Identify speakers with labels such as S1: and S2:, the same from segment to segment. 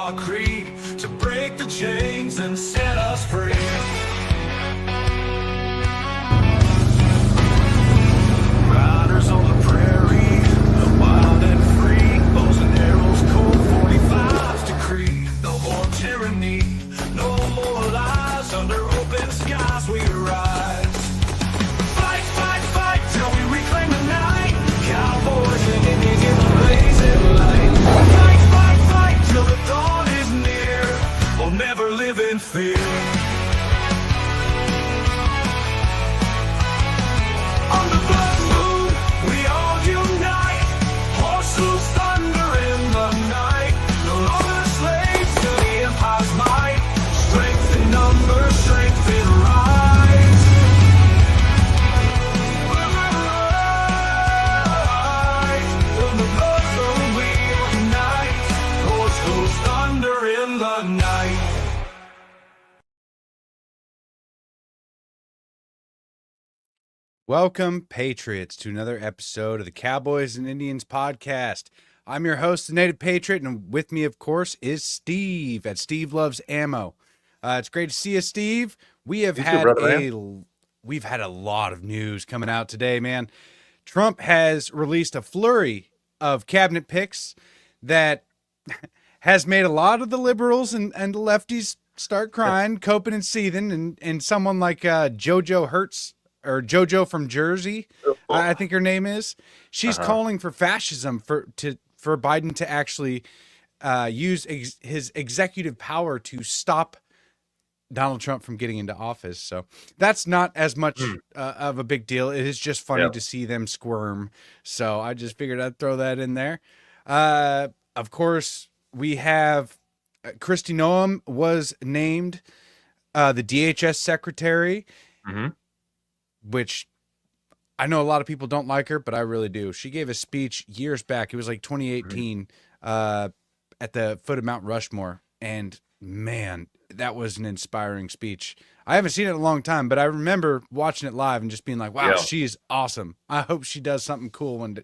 S1: our creed to break the chains and set us free. Riders on the prairie, wild and free, bows and arrows, cold 45's decree. No more tyranny, no more lies, under open skies we rise. Fight, fight, fight till we reclaim the night. Cowboys and Indians in the blazing light. Fight, fight, fight till the dawn is near. We'll never live in fear. On the blood moon, we all unite. Horse hooves thunder in the night. No longer slaves to the empire's might. Strength in numbers, strength in rise. On the blood moon, we unite. Horse hooves thunder in the night.
S2: Welcome, Patriots, to another episode of the Cowboys and Indians podcast. I'm your host, the Native Patriot, and with me, of course, is Steve at Steve Loves Ammo. It's great to see you, Steve. We've had a lot of news coming out today, man. Trump has released a flurry of cabinet picks that has made a lot of the liberals and the lefties start crying, coping and seething, and someone like JoJo Hertz, or JoJo from Jersey, I think her name is. She's calling for fascism for Biden to actually use his executive power to stop Donald Trump from getting into office. So that's not as much of a big deal. It is just funny to see them squirm. So I just figured I'd throw that in there. Of course, we have Kristi Noem was named the DHS secretary. Which I know a lot of people don't like her, but I really do. She gave a speech years back. It was like 2018 at the foot of Mount Rushmore. And man, that was an inspiring speech. I haven't seen it in a long time, but I remember watching it live and just being like, wow, she's awesome. I hope she does something cool and,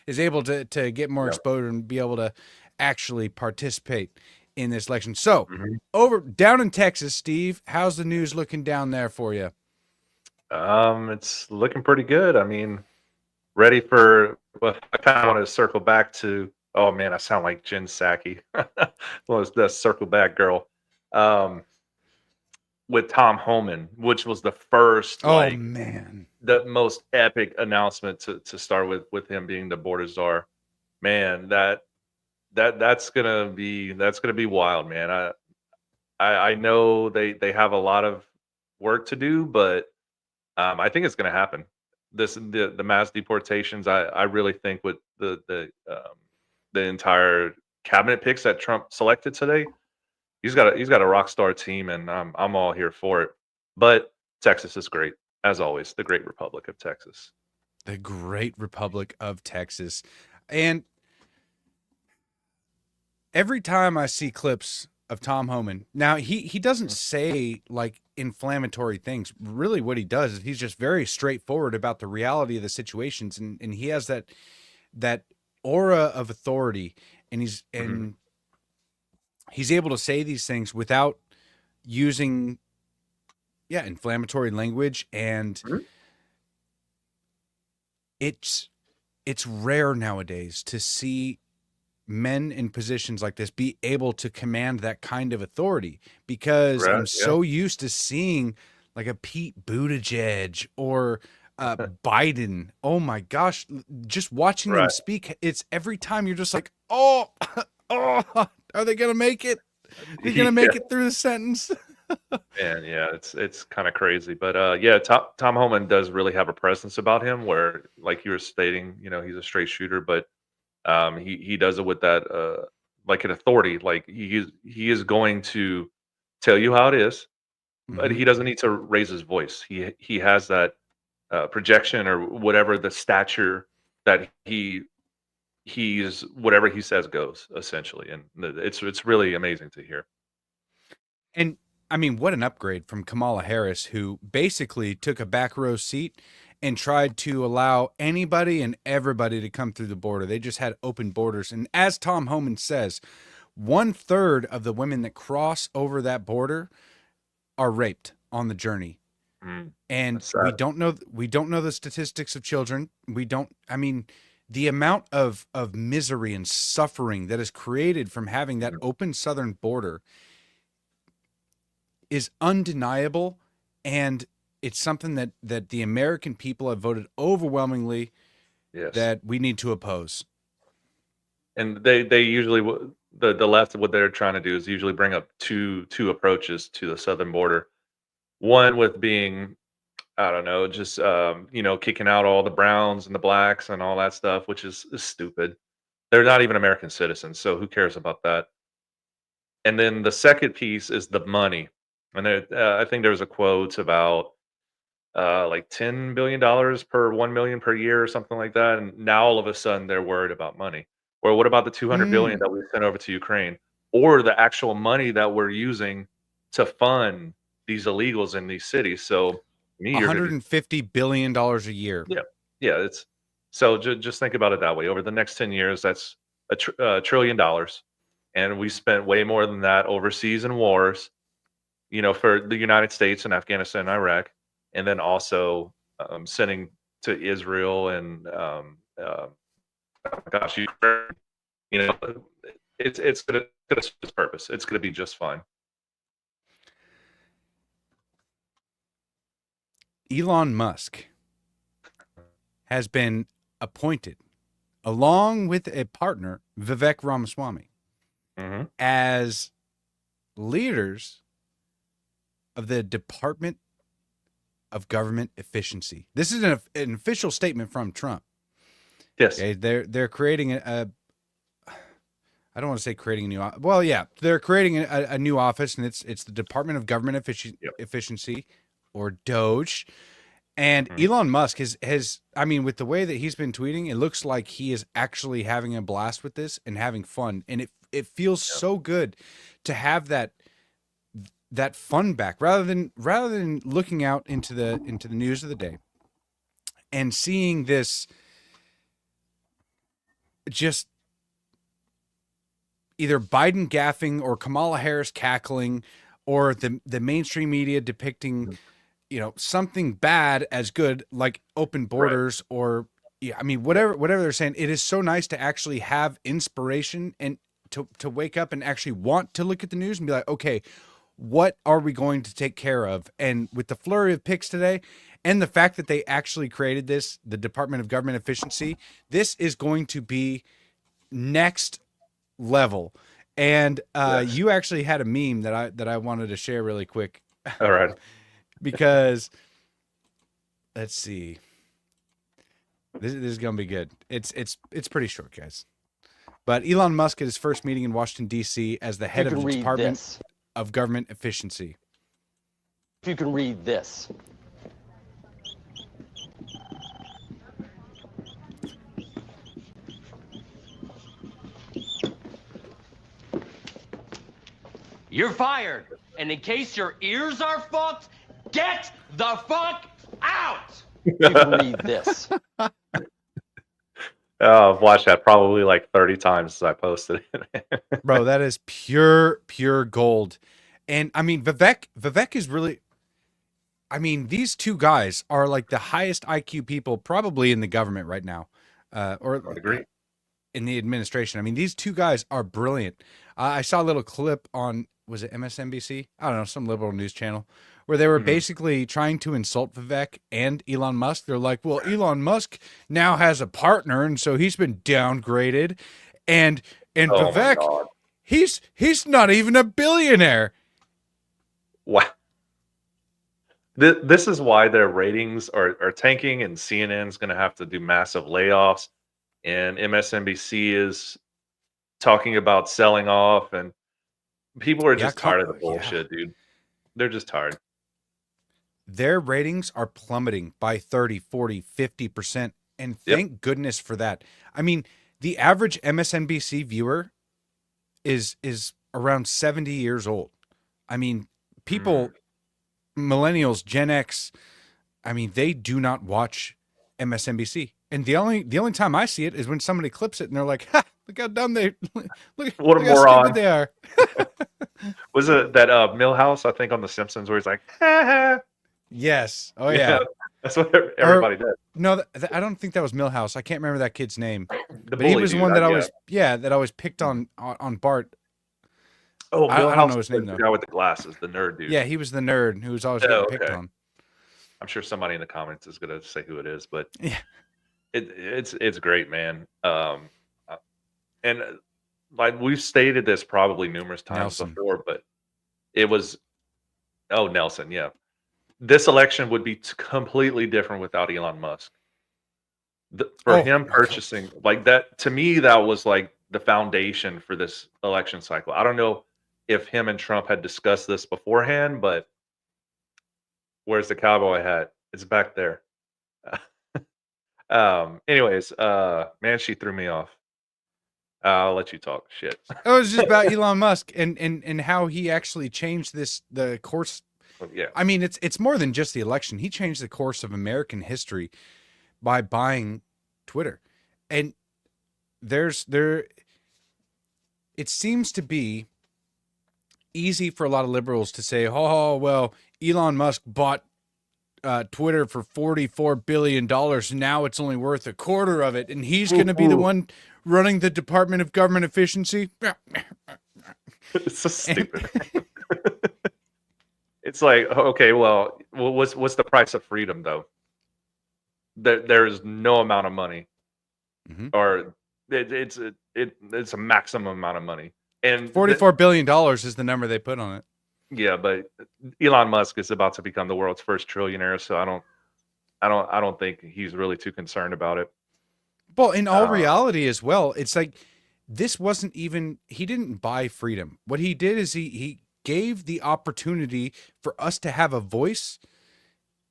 S2: is able to get more exposure and be able to actually participate in this election. So down in Texas, Steve, how's the news looking down there for you?
S3: It's looking pretty good. I mean, ready for, well, I kind of want to circle back to, oh man, I sound like Jen Psaki. Was the circle back girl. With Tom Homan, which was the first, the most epic announcement to start with him being the border czar. Man, that's gonna be wild, man. I know they have a lot of work to do, but I think it's going to happen. The mass deportations. I really think with the entire cabinet picks that Trump selected today, he's got a rock star team, and I'm all here for it. But Texas is great, as always. The great Republic of Texas.
S2: The great Republic of Texas, and every time I see clips of Tom Homan, now he doesn't say like inflammatory things. Really what he does is he's just very straightforward about the reality of the situations, and he has that aura of authority, and he's able to say these things without using inflammatory language, and it's rare nowadays to see men in positions like this be able to command that kind of authority, because I'm so used to seeing like a Pete Buttigieg or Biden. Oh my gosh, just watching them speak, it's every time you're just like, oh, are they gonna make it? They're gonna make it through the sentence.
S3: And it's kind of crazy, but Tom Homan does really have a presence about him, where, like you were stating, he's a straight shooter, but he does it with that like an authority. Like he is going to tell you how it is, but he doesn't need to raise his voice. He has that projection, or whatever the stature that he's whatever he says goes, essentially, and it's really amazing to hear.
S2: And I mean, what an upgrade from Kamala Harris, who basically took a back row seat and tried to allow anybody and everybody to come through the border. They just had open borders. And as Tom Homan says, 1/3 of the women that cross over that border are raped on the journey. And we don't know the statistics of children. I mean, the amount of misery and suffering that is created from having that open southern border is undeniable, and it's something that the American people have voted overwhelmingly that we need to oppose.
S3: And they usually, the left, what they're trying to do is usually bring up two approaches to the southern border. One with being, I don't know, just kicking out all the browns and the blacks and all that stuff, which is stupid. They're not even American citizens, so who cares about that? And then the second piece is the money. And I think there's a quote about like $10 billion per 1 million per year or something like that. And now all of a sudden they're worried about money. Or what about the 200 billion that we sent over to Ukraine, or the actual money that we're using to fund these illegals in these cities? So
S2: $150 billion a year.
S3: Yeah. It's so just think about it that way. Over the next 10 years, that's $1 trillion, and we spent way more than that overseas in wars. For the United States and Afghanistan and Iraq, and then also sending to Israel and gosh, it's gonna serve its purpose. It's gonna be just fine.
S2: Elon Musk has been appointed, along with a partner, Vivek Ramaswamy, as leaders of the Department of Government Efficiency. This is an official statement from Trump.
S3: Yes.
S2: Okay, they're creating I don't want to say creating a new. Well, yeah, they're creating a new office, and it's the Department of Government Efficiency, or DOGE. And Elon Musk has, I mean, with the way that he's been tweeting, it looks like he is actually having a blast with this and having fun, and it feels so good to have that fun back, rather than looking out into the news of the day and seeing this just either Biden gaffing or Kamala Harris cackling, or the mainstream media depicting something bad as good, like open borders, or I mean whatever they're saying. It is so nice to actually have inspiration and to wake up and actually want to look at the news and be like, okay, what are we going to take care of? And with the flurry of picks today, and the fact that they actually created this, the Department of Government Efficiency, this is going to be next level. And you actually had a meme that I wanted to share really quick.
S3: All right.
S2: Because let's see, this is gonna be good. It's pretty short, guys. But Elon Musk at his first meeting in Washington, D.C. as the head of the Department of Government Efficiency.
S4: If you can read this. You're fired. And in case your ears are fucked, get the fuck out. You can read this.
S3: I've watched that probably like 30 times since I posted it.
S2: Bro, that is pure gold. And I mean, Vivek is really, I mean, these two guys are like the highest IQ people probably in the government right now. Or
S3: I agree.
S2: In the administration. I mean, these two guys are brilliant. I saw a little clip on, was it MSNBC? I don't know, some liberal news channel, where they were basically trying to insult Vivek and Elon Musk. They're like, well, Elon Musk now has a partner, and so he's been downgraded. And Vivek, he's not even a billionaire.
S3: Wow. This is why their ratings are tanking, and CNN's going to have to do massive layoffs, and MSNBC is talking about selling off, and people are just tired of the bullshit, dude. They're just tired.
S2: Their ratings are plummeting by 30, 40, 50%. And thank goodness for that. I mean, the average MSNBC viewer is around 70 years old. I mean, people, millennials, Gen X, I mean, they do not watch MSNBC. And the only time I see it is when somebody clips it and they're like, ha, Look how dumb they look
S3: What a
S2: how stupid
S3: moron.
S2: they are.
S3: Was it that Millhouse, I think, on The Simpsons, where he's like, ha, ha.
S2: Yes. Oh yeah.
S3: That's what everybody did.
S2: No, I don't think that was Millhouse. I can't remember that kid's name.
S3: The
S2: But he
S3: bully
S2: was the
S3: dude,
S2: one that
S3: yeah.
S2: always picked on Bart.
S3: Oh,
S2: I don't know his name,
S3: the
S2: though.
S3: guy with the glasses, the nerd dude.
S2: Yeah, he was the nerd who was always getting picked on.
S3: I'm sure somebody in the comments is gonna say who it is, but
S2: Yeah.
S3: it's great, man. And like we've stated this probably numerous times before, but it was Nelson, yeah. This election would be completely different without Elon Musk. For him purchasing like that, to me, that was like the foundation for this election cycle. I don't know if him and Trump had discussed this beforehand, but where's the cowboy hat? It's back there. Anyways, man, she threw me off. I'll let you talk shit.
S2: It was just about Elon Musk and how he actually changed the course.
S3: Yeah.
S2: I mean, it's more than just the election. He changed the course of American history by buying Twitter. And it seems to be easy for a lot of liberals to say, oh, well, Elon Musk bought Twitter for $44 billion. Now it's only worth a quarter of it. And he's going to be the one running the Department of Government Efficiency.
S3: It's so stupid. It's like, okay, well, what's the price of freedom, though? There is no amount of money, or it's a maximum amount of money, and
S2: $44 billion is the number they put on it.
S3: Yeah, but Elon Musk is about to become the world's first trillionaire, so I don't think he's really too concerned about it.
S2: Well, in all reality as well, it's like this wasn't even, he didn't buy freedom. What he did is he gave the opportunity for us to have a voice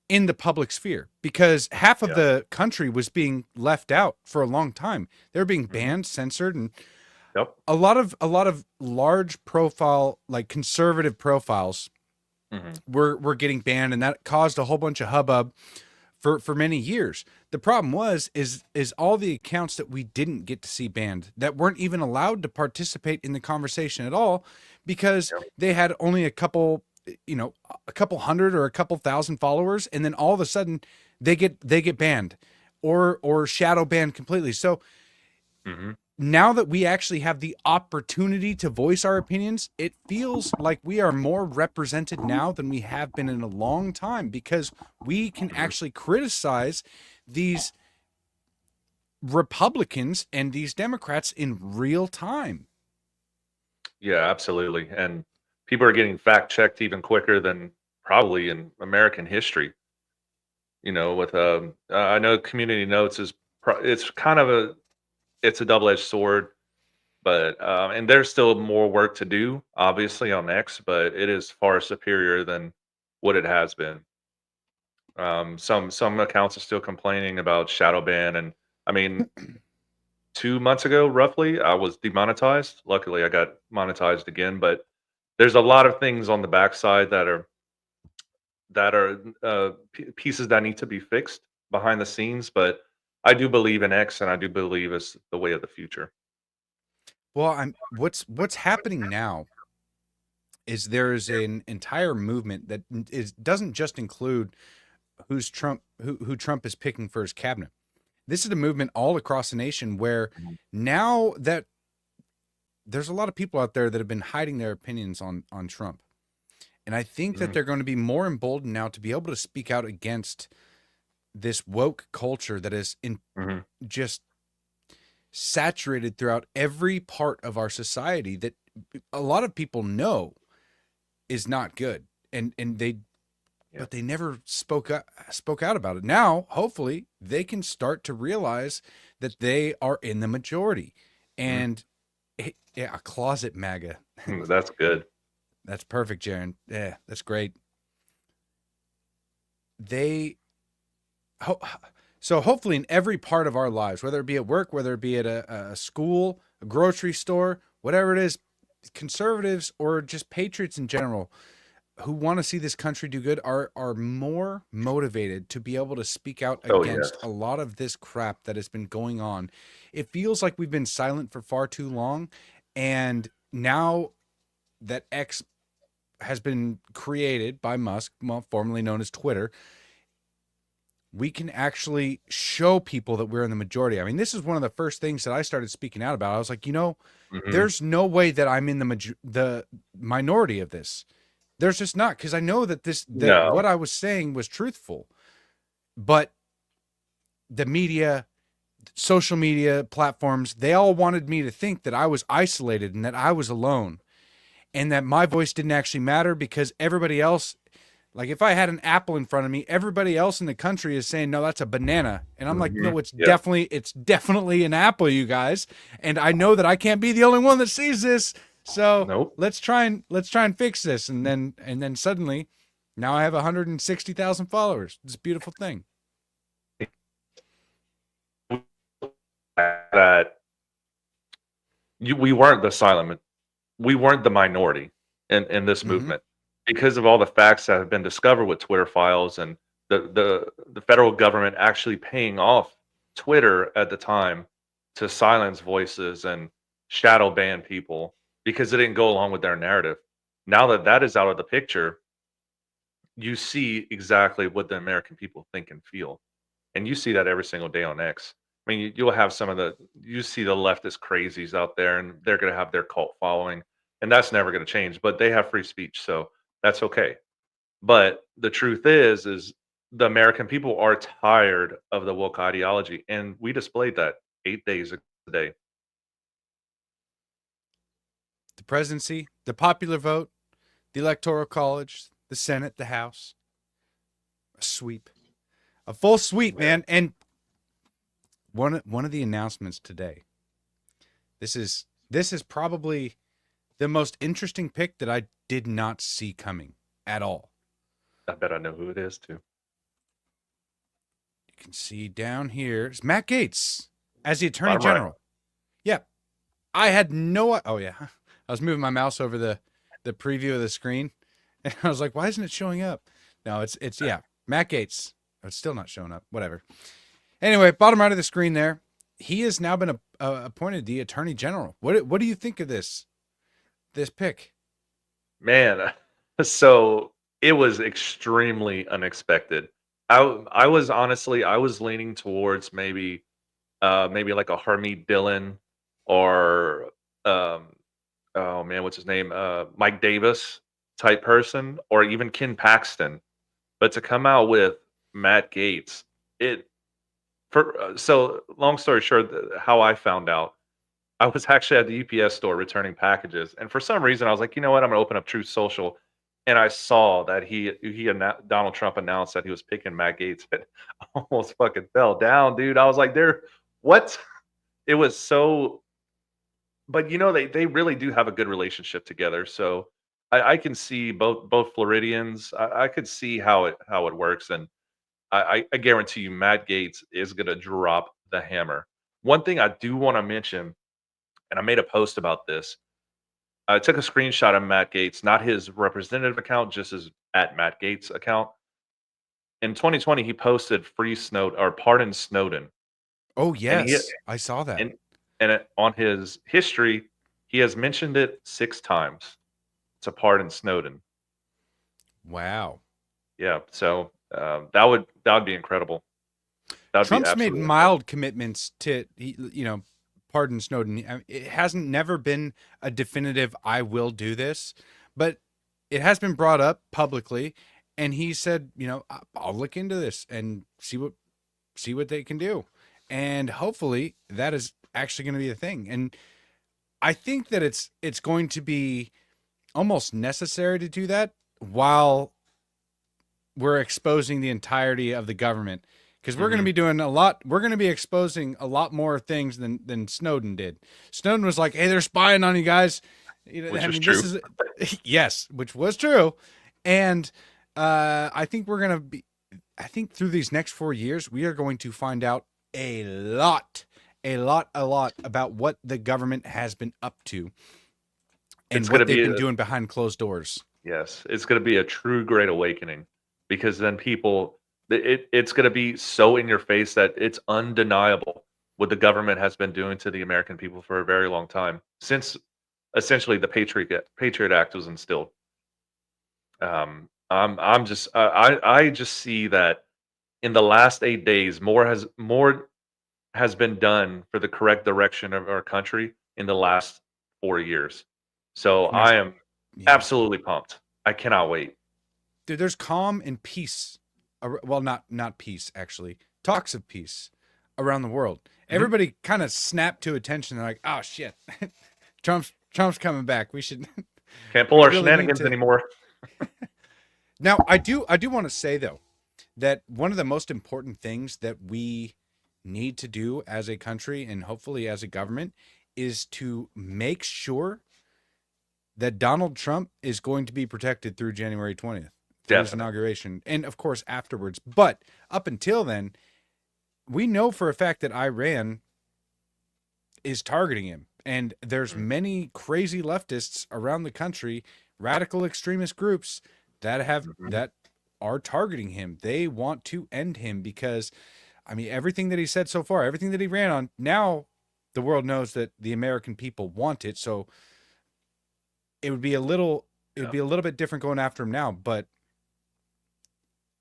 S2: in the public sphere, because half of the country was being left out for a long time. They were being banned, censored, and a lot of large profile, like conservative profiles were getting banned, and that caused a whole bunch of hubbub for many years. The problem is all the accounts that we didn't get to see banned, that weren't even allowed to participate in the conversation at all, because they had only a couple hundred or a couple thousand followers, and then all of a sudden they get banned or shadow banned completely. So now that we actually have the opportunity to voice our opinions, it feels like we are more represented now than we have been in a long time, because we can actually criticize these Republicans and these Democrats in real time.
S3: Yeah, absolutely. And people are getting fact checked even quicker than probably in American history. You know, with I know community notes it's kind of it's a double-edged sword, but and there's still more work to do, obviously, on X, but it is far superior than what it has been. Some accounts are still complaining about shadow ban, and I mean, 2 months ago, roughly, I was demonetized. Luckily, I got monetized again, but there's a lot of things on the backside that are pieces that need to be fixed behind the scenes. But I do believe in X, and I do believe it's the way of the future.
S2: Well, what's happening now is there is an entire movement that doesn't just include who Trump is picking for his cabinet. This is a movement all across the nation where now that there's a lot of people out there that have been hiding their opinions on Trump. And I think that they're going to be more emboldened now to be able to speak out against this woke culture that is just saturated throughout every part of our society, that a lot of people know is not good. But they never spoke out about it. Now, hopefully, they can start to realize that they are in the majority. And a closet MAGA.
S3: That's good.
S2: That's perfect, Jaron. Yeah, that's great. So hopefully in every part of our lives, whether it be at work, whether it be at a school, a grocery store, whatever it is, conservatives or just patriots in general, want to see this country do good are more motivated to be able to speak out
S3: Oh,
S2: against
S3: yes.
S2: a lot of this crap that has been going on. It feels like we've been silent for far too long, and now that X has been created by Musk, well, formerly known as Twitter, we can actually show people that we're in the majority. I mean, this is one of the first things that I started speaking out about. I was like, there's no way that I'm in the minority of this. There's just not, because I know that
S3: No.
S2: what I was saying was truthful, but the media, social media platforms, they all wanted me to think that I was isolated and that I was alone and that my voice didn't actually matter because everybody else, like if I had an apple in front of me, everybody else in the country is saying, no, that's a banana. And I'm like, no, it's definitely an apple, you guys. And I know that I can't be the only one that sees this. So
S3: Nope.
S2: let's try and fix this. And then suddenly now I have 160,000 followers. It's a beautiful thing.
S3: That we weren't the silent, we weren't the minority in this movement because of all the facts that have been discovered with Twitter files and the federal government actually paying off Twitter at the time to silence voices and shadow ban people because it didn't go along with their narrative. Now that that is out of the picture, you see exactly what the American people think and feel. And you see that every single day on X. I mean, you'll have you see the leftist crazies out there, and they're going to have their cult following, and that's never going to change. But they have free speech, so that's okay. But the truth is the American people are tired of the woke ideology, and we displayed that 8 days ago today.
S2: The presidency, the popular vote, the electoral college, the Senate, the House, a sweep, a full sweep, man. And one of the announcements today. This is probably the most interesting pick that I did not see coming at all.
S3: I bet I know who it is too.
S2: You can see down here, it's Matt Gaetz as the Attorney General. Yeah, I had no. Oh yeah, I was moving my mouse over the preview of the screen, and I was like, why isn't it showing up? No, it's Matt Gaetz. Oh, it's still not showing up. Whatever. Anyway, bottom right of the screen there, he has now been appointed the Attorney General. What do you think of this pick?
S3: Man, so it was extremely unexpected. I was honestly leaning towards maybe like a Harmeet Dillon or oh man, what's his name? Mike Davis type person, or even Ken Paxton. But to come out with Matt Gaetz, so long story short, how I found out, I was actually at the UPS store returning packages, and for some reason, I was like, you know what, I'm gonna open up Truth Social, and I saw that Donald Trump announced that he was picking Matt Gaetz. And I almost fucking fell down, dude. I was like, what? It was so, but they really do have a good relationship together. So I can see both Floridians. I could see how it works, and I guarantee you, Matt Gaetz is gonna drop the hammer. One thing I do want to mention, and I made a post about this. I took a screenshot of Matt Gaetz, not his representative account, just his at Matt Gaetz account. In 2020, he posted "Free Snowden" or "Pardon Snowden."
S2: Oh
S3: And
S2: yes, I saw that.
S3: on his history, he has mentioned it 6 times to pardon Snowden.
S2: Wow.
S3: Yeah, so that would be incredible.
S2: Trump's made mild commitments to pardon Snowden. It hasn't never been a definitive "I will do this," but it has been brought up publicly, and he said, I'll look into this and see what they can do, and hopefully that is actually going to be a thing. And I think that it's going to be almost necessary to do that while we're exposing the entirety of the government. Because we're going to be doing a lot. We're going to be exposing a lot more things than Snowden did. Snowden was like, "Hey, they're spying on you guys."
S3: Which was true.
S2: Yes, which was true. And I think we're going to be. I think through these next 4 years, we are going to find out a lot about what the government has been up to and what they've been doing behind closed doors.
S3: Yes, it's going to be a true great awakening because then it's going to be so in your face that it's undeniable what the government has been doing to the American people for a very long time since essentially the Patriot Act was instilled. I just see that in the last 8 days, more has been done for the correct direction of our country in the last 4 years. So
S2: And there's,
S3: I am
S2: yeah,
S3: absolutely pumped. I cannot wait.
S2: dude, there's calm and peace. Well, not peace, actually. Talks of peace around the world. Everybody kind of snapped to attention. They're like, oh shit, Trump's coming back. We should
S3: Can't pull
S2: we
S3: our
S2: really need
S3: shenanigans
S2: to.
S3: anymore.
S2: Now, I do want to say though that one of the most important things that we need to do as a country and hopefully as a government is to make sure that Donald Trump is going to be protected through January 20th, through his
S3: Definitely.
S2: inauguration, and of course afterwards. But up until then, we know for a fact that Iran is targeting him. And there's many crazy leftists around the country, radical extremist groups that are targeting him. They want to end him because, I mean, everything that he said so far, everything that he ran on, now the world knows that the American people want it. So it would be a little bit different going after him now, but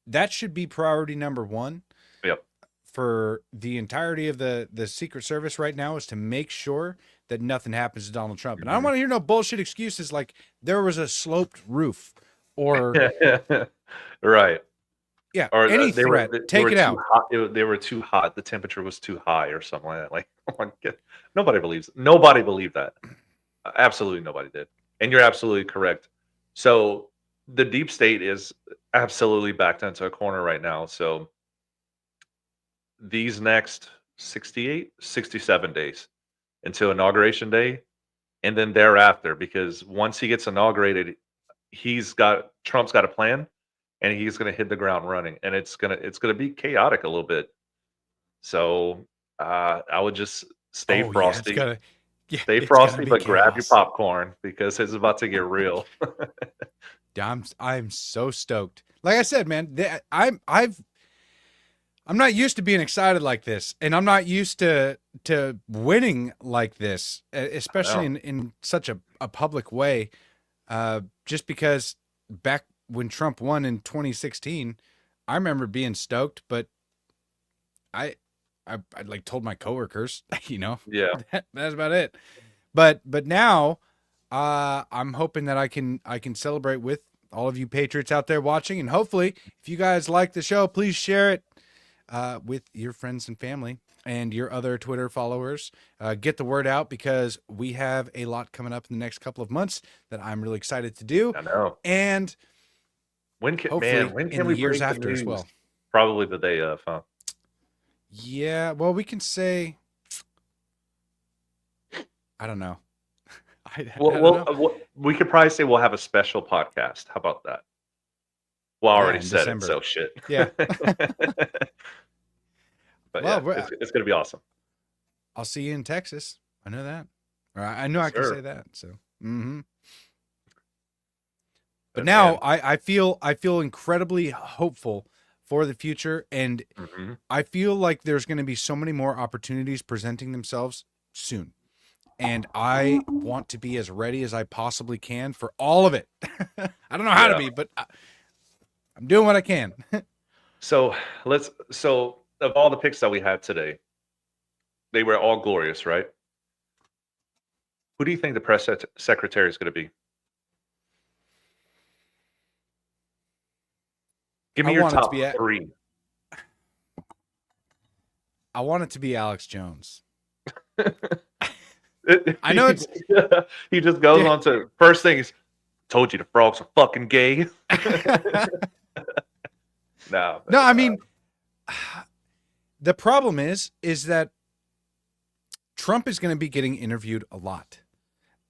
S2: that should be priority number one.
S3: Yep.
S2: For the entirety of the Secret Service right now is to make sure that nothing happens to Donald Trump. And I don't want to hear no bullshit excuses like there was a sloped roof or
S3: Right.
S2: yeah,
S3: Or
S2: any
S3: they were
S2: threat, take it out.
S3: They were too hot. The temperature was too high, or something like that. Like, oh my God. Nobody believed that. Absolutely nobody did. And you're absolutely correct. So the deep state is absolutely backed into a corner right now. So these next 68, 67 days until inauguration day, and then thereafter, because once he gets inaugurated, Trump's got a plan, and he's going to hit the ground running, and it's gonna be chaotic a little bit. So I would just stay frosty,
S2: Yeah,
S3: stay
S2: it's gonna
S3: frosty,
S2: be
S3: but grab your
S2: chaos.
S3: popcorn because it's about to get real.
S2: I'm so stoked. Like I said, man, I'm not used to being excited like this, and I'm not used to winning like this, especially in such a public way. Just because back when Trump won in 2016, I remember being stoked, but I like told my coworkers,
S3: Yeah.
S2: that's about it. But now, I'm hoping that I can celebrate with all of you patriots out there watching, and hopefully, if you guys like the show, please share it with your friends and family and your other Twitter followers. Get the word out because we have a lot coming up in the next couple of months that I'm really excited to do.
S3: I know.
S2: And
S3: when can we
S2: years
S3: break the
S2: after as
S3: news?
S2: well?
S3: Probably the day of, huh?
S2: Yeah, well, we can say, I don't know. I don't know.
S3: We could probably say we'll have a special podcast. How about that? Well, I
S2: Yeah,
S3: already
S2: in
S3: said
S2: December.
S3: it, so shit.
S2: Yeah.
S3: But
S2: Well,
S3: yeah, it's gonna be awesome.
S2: I'll see you in Texas. I know that. Or I know
S3: Yes,
S2: I can
S3: sir.
S2: say that. So, But
S3: But
S2: now
S3: man,
S2: I feel incredibly hopeful for the future, and
S3: mhm.
S2: I feel like there's going to be so many more opportunities presenting themselves soon. And I want to be as ready as I possibly can for all of it. I don't know how to
S3: Yeah.
S2: be, but I'm doing what I can.
S3: So of all the picks that we had today, they were all glorious, right? Who do you think the press secretary is going to be? Give me
S2: I
S3: your
S2: want it to
S3: top
S2: be
S3: three.
S2: I want it to be Alex Jones. I know it's
S3: he just goes on to first thing is told you the frogs are fucking gay. No,
S2: I mean, the problem is that Trump is going to be getting interviewed a lot,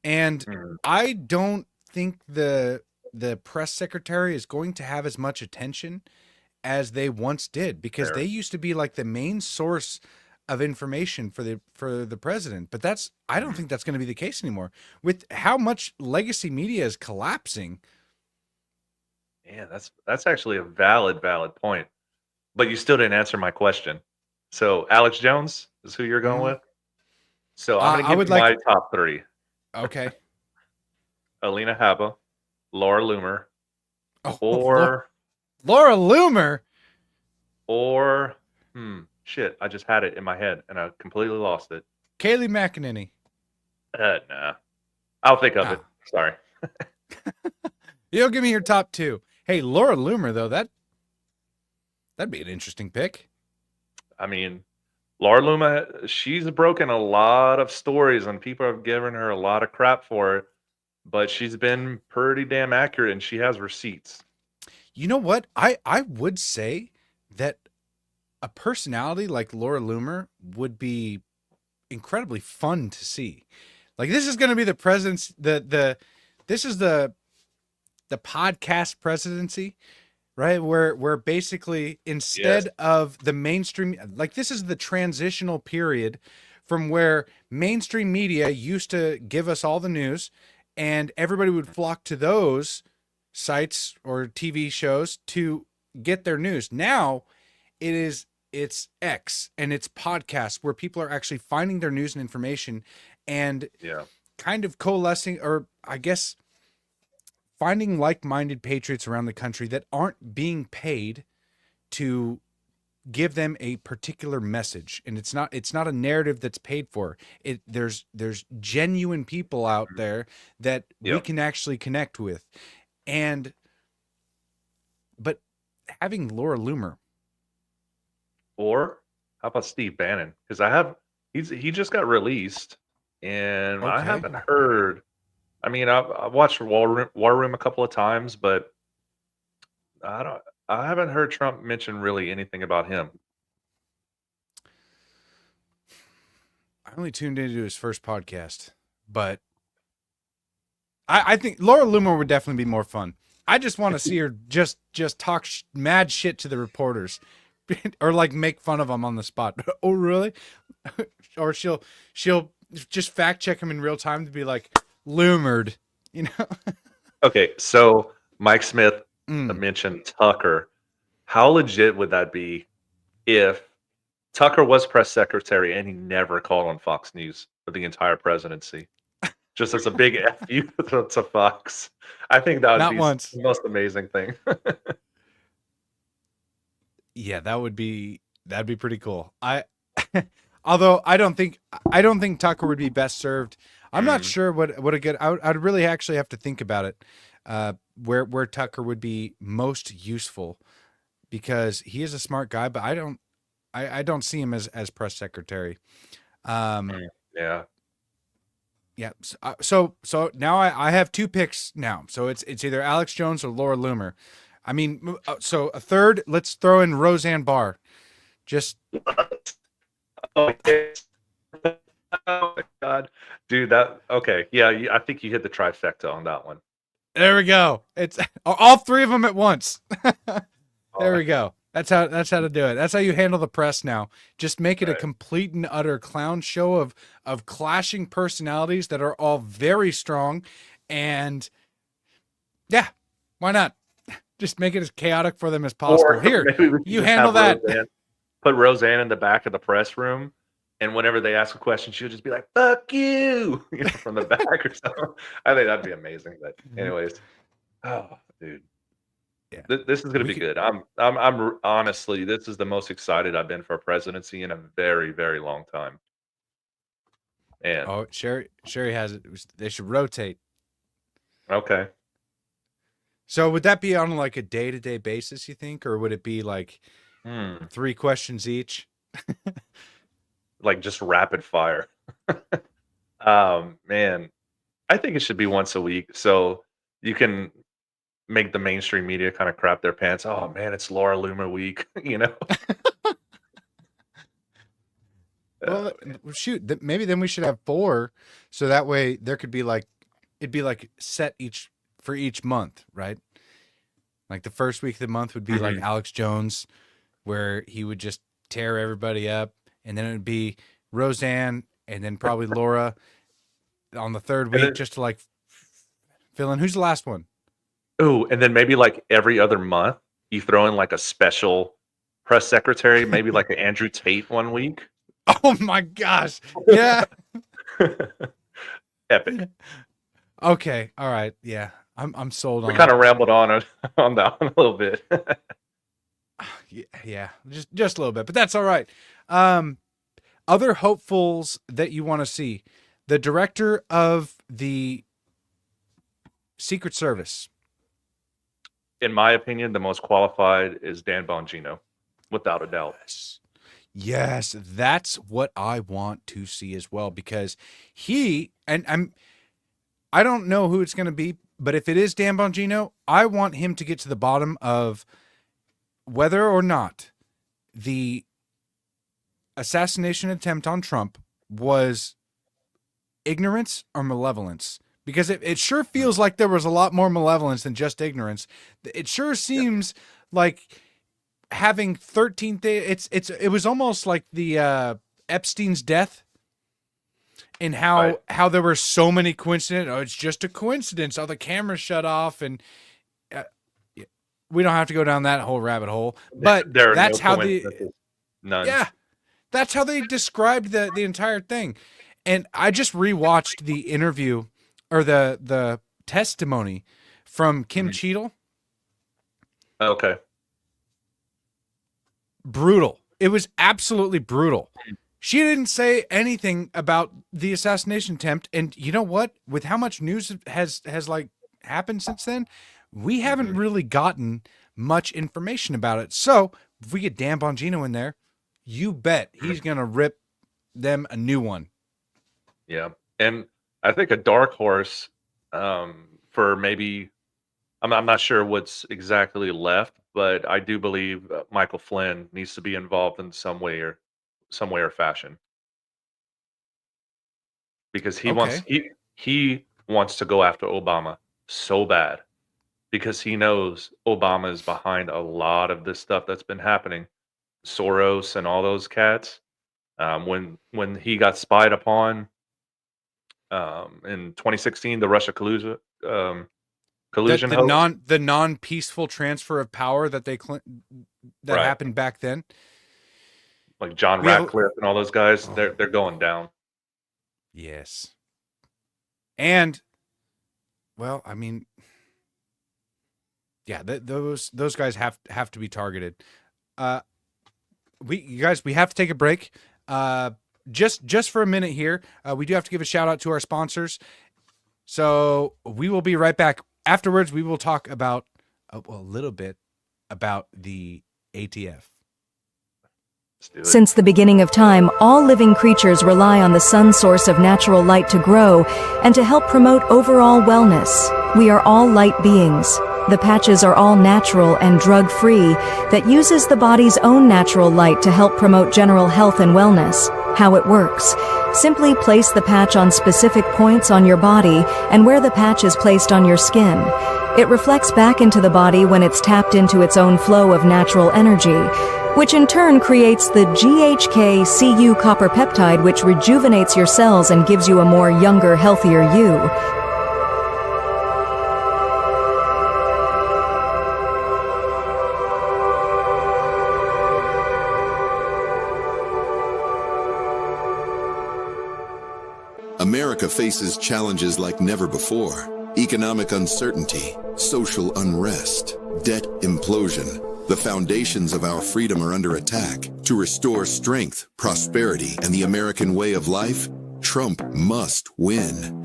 S2: and I don't think the press secretary is going to have as much attention as they once did, because they used to be like the main source of information for the president. But I don't think that's going to be the case anymore. With how much legacy media is collapsing,
S3: Yeah, that's actually a valid point. But you still didn't answer my question. So Alex Jones is who you're going
S2: Mhm.
S3: with. So I'm going to
S2: I
S3: give
S2: would
S3: you my
S2: like.
S3: top three:
S2: Okay.
S3: Alina Habba, Laura Loomer,
S2: Oh,
S3: or
S2: Laura Loomer.
S3: or shit. I just had it in my head and I completely lost it.
S2: Kayleigh McEnany.
S3: Nah, I'll think of it.
S2: Ah.
S3: Sorry.
S2: You'll give me your top two. Hey, Laura Loomer though, that'd be an interesting pick.
S3: I mean, Laura Luma, she's broken a lot of stories and people have given her a lot of crap for it, but she's been pretty damn accurate and she has receipts.
S2: You know what? I would say that a personality like Laura Loomer would be incredibly fun to see. Like this is going to be the president's this is the podcast presidency, right? Where basically
S3: Yes.
S2: instead of the mainstream, like this is the transitional period from where mainstream media used to give us all the news and everybody would flock to those sites or TV shows to get their news. Now it's X and it's podcasts where people are actually finding their news and information and
S3: Yeah.
S2: kind of coalescing, or I guess finding like-minded patriots around the country that aren't being paid to give them a particular message, and it's not a narrative that's paid for. There's genuine people out there that we
S3: Yep.
S2: can actually connect with. And but having Laura Loomer.
S3: Or how about Steve Bannon? Because he just got released, and I
S2: Okay.
S3: haven't heard. I mean, I've watched War Room a couple of times, but I don't. I haven't heard Trump mention really anything about him.
S2: I only tuned into his first podcast, but I think Laura Loomer would definitely be more fun. I just want to see her just talk mad shit to the reporters, or like make fun of them on the spot. Oh, really? Or she'll just fact check him in real time to be like Loomered, you know?
S3: Okay, so Mike Smith
S2: Mm.
S3: mentioned Tucker. How legit would that be if Tucker was press secretary and he never called on Fox News for the entire presidency? Just as a big F you to Fox. I think that would
S2: Not
S3: be
S2: once.
S3: the most amazing thing.
S2: Yeah, that'd be pretty cool. Although I don't think Tucker would be best served. I'm not sure what a good. I'd really actually have to think about it. Where Tucker would be most useful, because he is a smart guy, but I don't see him as press secretary.
S3: Yeah.
S2: Yeah. So now I have two picks now. So it's either Alex Jones or Laura Loomer. I mean, so a third. Let's throw in Roseanne Barr. Just
S3: Oh, yes. Oh my God. Dude, that okay. Yeah, I think you hit the trifecta on that one.
S2: there we go. It's all three of them at once. There we go. That's how to do it. That's how you handle the press now. Just make it a
S3: Right.
S2: complete and utter clown show of clashing personalities that are all very strong, and yeah, why not? Just make it as chaotic for them as possible.
S3: Or
S2: Here,
S3: maybe we
S2: you
S3: just
S2: handle
S3: have
S2: that.
S3: put Roseanne in the back of the press room, and whenever they ask a question, she'll just be like, "Fuck you," from the back or something. I think that'd be amazing. But anyways, oh, dude,
S2: Yeah.
S3: this is gonna
S2: We
S3: be
S2: could,
S3: good. I'm honestly, this is the most excited I've been for a presidency in a very, very long time. And
S2: oh, Sherry has it. They should rotate.
S3: okay,
S2: So would that be on like a day-to-day basis, you think, or would it be like
S3: hmm,
S2: 3 questions each?
S3: like just rapid fire. Man, I think it should be once a week, so you can make the mainstream media kind of crap their pants. Oh man, it's Laura Loomer week, you know?
S2: Well, shoot, maybe then we should have 4, so that way there could be like, it'd be like set for each month, right? Like the first week of the month would be like
S3: Mhm.
S2: Alex Jones, where he would just tear everybody up, and then it would be Roseanne, and then probably Laura on the third
S3: And
S2: week,
S3: then
S2: just to like fill in. Who's the last one?
S3: Oh, and then maybe like every other month, you throw in like a special press secretary, maybe like an Andrew Tate one week.
S2: Oh my gosh. Yeah.
S3: Epic.
S2: Okay. All right. Yeah. I'm sold on
S3: We kind
S2: it.
S3: of rambled on that one a little bit.
S2: Yeah. Just a little bit, but that's all right. Other hopefuls that you want to see. The director of the Secret Service.
S3: In my opinion, the most qualified is Dan Bongino, without a doubt.
S2: Yes, that's what I want to see as well, because I don't know who it's going to be, but if it is Dan Bongino, I want him to get to the bottom of whether or not the assassination attempt on Trump was ignorance or malevolence. Because it sure feels like there was a lot more malevolence than just ignorance. It sure seems like having 13 it was almost like the Epstein's death, and how there were so many coincidences. Oh, it's just a coincidence. Oh, the camera shut off, and we don't have to go down that whole rabbit hole. But that's how that's how they described the entire thing. And I just rewatched the interview, or the testimony from Kim Cheadle.
S3: Okay.
S2: Brutal. It was absolutely brutal. She didn't say anything about the assassination attempt. And you know what? With how much news has like happened since then, we haven't really gotten much information about it. So if we get Dan Bongino in there, you bet he's going to rip them a new one.
S3: Yeah. And I think a dark horse for maybe, I'm not sure what's exactly left, but I do believe Michael Flynn needs to be involved in some way or fashion, because he wants to go after Obama so bad, because he knows Obama is behind a lot of this stuff that's been happening. Soros and all those cats. When he got spied upon in 2016, the Russia collusion
S2: the non-peaceful transfer of power that happened back then.
S3: Like John Ratcliffe and all those guys, they're going down.
S2: Yes. And, well, I mean, yeah, those guys have to be targeted. We have to take a break. Just for a minute here. We do have to give a shout out to our sponsors. So we will be right back. Afterwards, we will talk about a little bit about the ATF.
S5: Since the beginning of time, all living creatures rely on the sun's source of natural light to grow and to help promote overall wellness. We are all light beings. The patches are all natural and drug-free that uses the body's own natural light to help promote general health and wellness. How it works: simply place the patch on specific points on your body and where the patch is placed on your skin. It reflects back into the body when it's tapped into its own flow of natural energy, which in turn creates the GHK Cu copper peptide, which rejuvenates your cells and gives you a more younger, healthier you.
S6: America faces challenges like never before. Economic uncertainty, social unrest, debt implosion. The foundations of our freedom are under attack. To restore strength, prosperity, and the American way of life, Trump must win.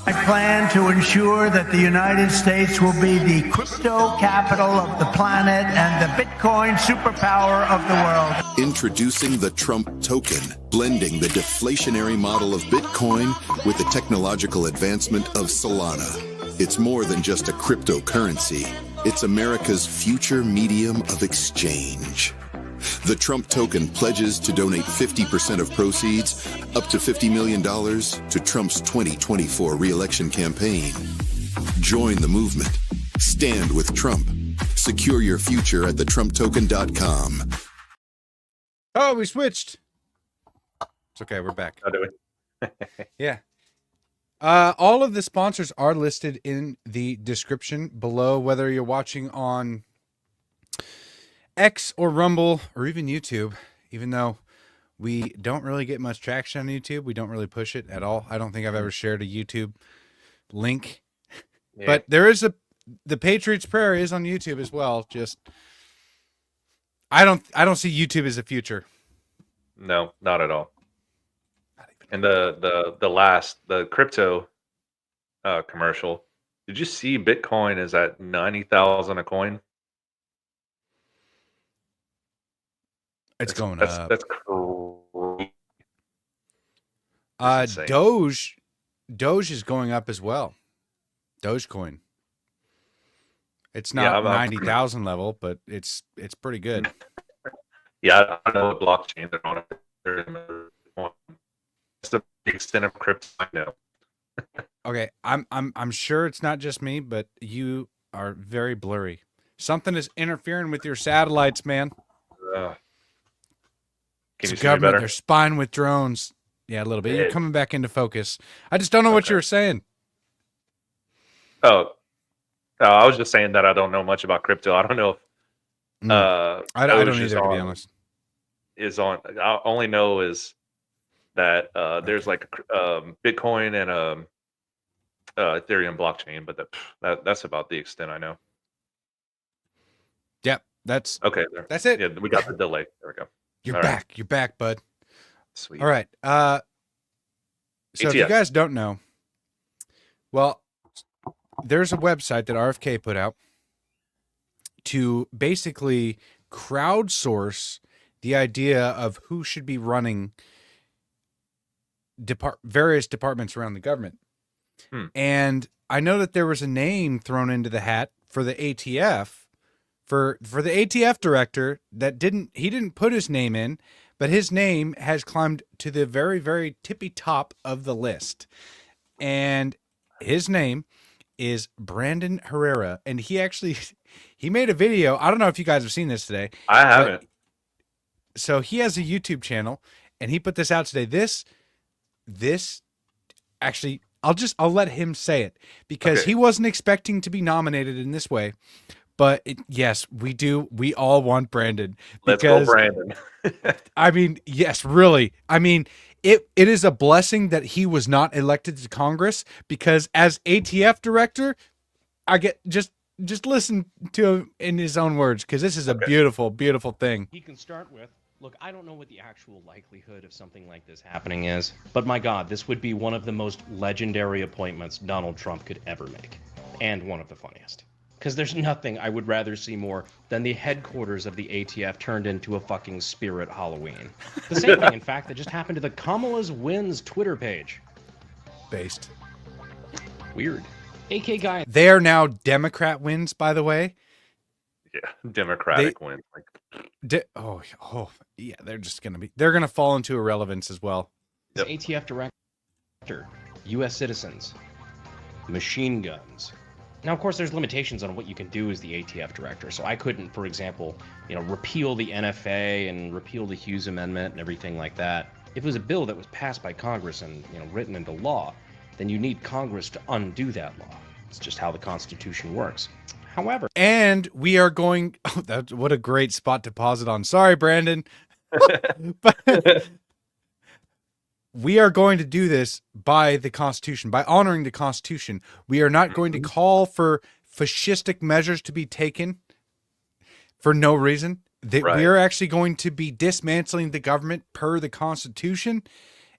S7: I plan to ensure that the United States will be the crypto capital of the planet and the Bitcoin superpower of the world.
S6: Introducing the Trump token, blending the deflationary model of Bitcoin with the technological advancement of Solana. It's more than just a cryptocurrency. It's America's future medium of exchange. The Trump token pledges to donate 50% of proceeds, up to $50 million, to Trump's 2024 re-election campaign. Join the movement. Stand with Trump. Secure your future at thetrumptoken.com.
S2: Oh, we switched. It's okay. We're back.
S3: How do we?
S2: Yeah. All of the sponsors are listed in the description below, whether you're watching on X or Rumble or even YouTube, even though we don't really get much traction on YouTube. We don't really push it at all. I don't think I've ever shared a YouTube link,
S3: Yeah.
S2: but there is the Patriots Prayer is on YouTube as well. Just, I don't see YouTube as a future.
S3: No, not at all. And the crypto commercial. Did you see Bitcoin is at 90,000 a coin?
S2: It's going
S3: that's,
S2: up.
S3: That's crazy. insane.
S2: Doge is going up as well. Dogecoin. It's not
S3: Yeah,
S2: 90,000 level, but it's pretty good.
S3: Yeah, I don't know what blockchain they're on. They're in the one. That's the extent of crypto I know.
S2: Okay, I'm sure it's not just me, but you are very blurry. Something is interfering with your satellites, man.
S3: Can
S2: It's
S3: you see me
S2: government.
S3: better?
S2: They're spying with drones. Yeah, a little bit. You're
S3: Yeah.
S2: coming back into focus. I just don't know what
S3: Okay.
S2: you were saying.
S3: Oh, I was just saying that I don't know much about crypto. I don't know if
S2: I don't
S3: Doge
S2: either,
S3: is
S2: to be
S3: on-
S2: honest.
S3: is on. I only know is that there's like Bitcoin and Ethereum blockchain, but that's about the extent I know.
S2: Yep, that's
S3: Okay,
S2: that's it.
S3: yeah, we got the delay. There we go.
S2: You're
S3: all right.
S2: back. You're back, bud.
S3: Sweet.
S2: All right. So if you
S3: ATF.
S2: guys don't know, well, there's a website that RFK put out to basically crowdsource the idea of who should be running various departments around the government. And I know that there was a name thrown into the hat for the ATF, for the ATF director that he didn't put his name in, but his name has climbed to the very, very tippy top of the list. And his name is Brandon Herrera. And he made a video. I don't know if you guys have seen this today.
S3: I haven't.
S2: So he has a YouTube channel and he put this out today. This actually, I'll let him say it because
S3: Okay.
S2: he wasn't expecting to be nominated in this way. But yes, we do. We all want Brandon.
S3: Let's go, Brandon.
S2: I mean, yes, really. I mean, it is a blessing that he was not elected to Congress because as ATF director, I get just listen to him in his own words because this is a beautiful, beautiful thing.
S8: He can start with, look, I don't know what the actual likelihood of something like this happening is, but my God, this would be one of the most legendary appointments Donald Trump could ever make, and one of the funniest. Because there's nothing I would rather see more than the headquarters of the ATF turned into a fucking spirit Halloween. The same thing, in fact, that just happened to the Kamala's Wins Twitter page.
S2: Based.
S8: Weird. AK guy.
S2: They are now Democrat wins, by the way.
S3: Yeah, Democratic win. Like,
S2: Oh, yeah, they're gonna fall into irrelevance as well.
S3: Yep.
S8: ATF director, U.S. citizens, machine guns. Now, of course, there's limitations on what you can do as the ATF director. So I couldn't, for example, repeal the NFA and repeal the Hughes Amendment and everything like that. If it was a bill that was passed by Congress and written into law, then you need Congress to undo that law. It's just how the Constitution works. However,
S2: And we are going. Oh, what a great spot to pause it on. Sorry, Brandon. But we are going to do this by the Constitution, by honoring the Constitution. We are not going to call for fascistic measures to be taken for no reason. We are actually going to be dismantling the government per the Constitution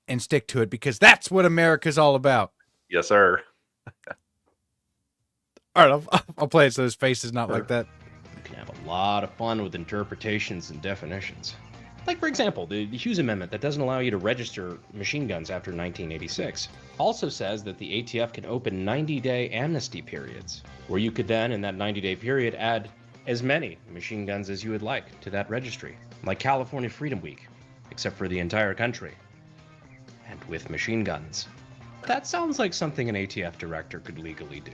S2: and stick to it because that's what America's all about.
S3: yes, sir.
S2: All right, I'll play it so his face is not like that.
S8: you can have a lot of fun with interpretations and definitions. Like, for example, the Hughes Amendment that doesn't allow you to register machine guns after 1986 also says that the ATF can open 90-day amnesty periods, where you could then, in that 90-day period, add as many machine guns as you would like to that registry, like California Freedom Week, except for the entire country, and with machine guns. That sounds like something an ATF director could legally do.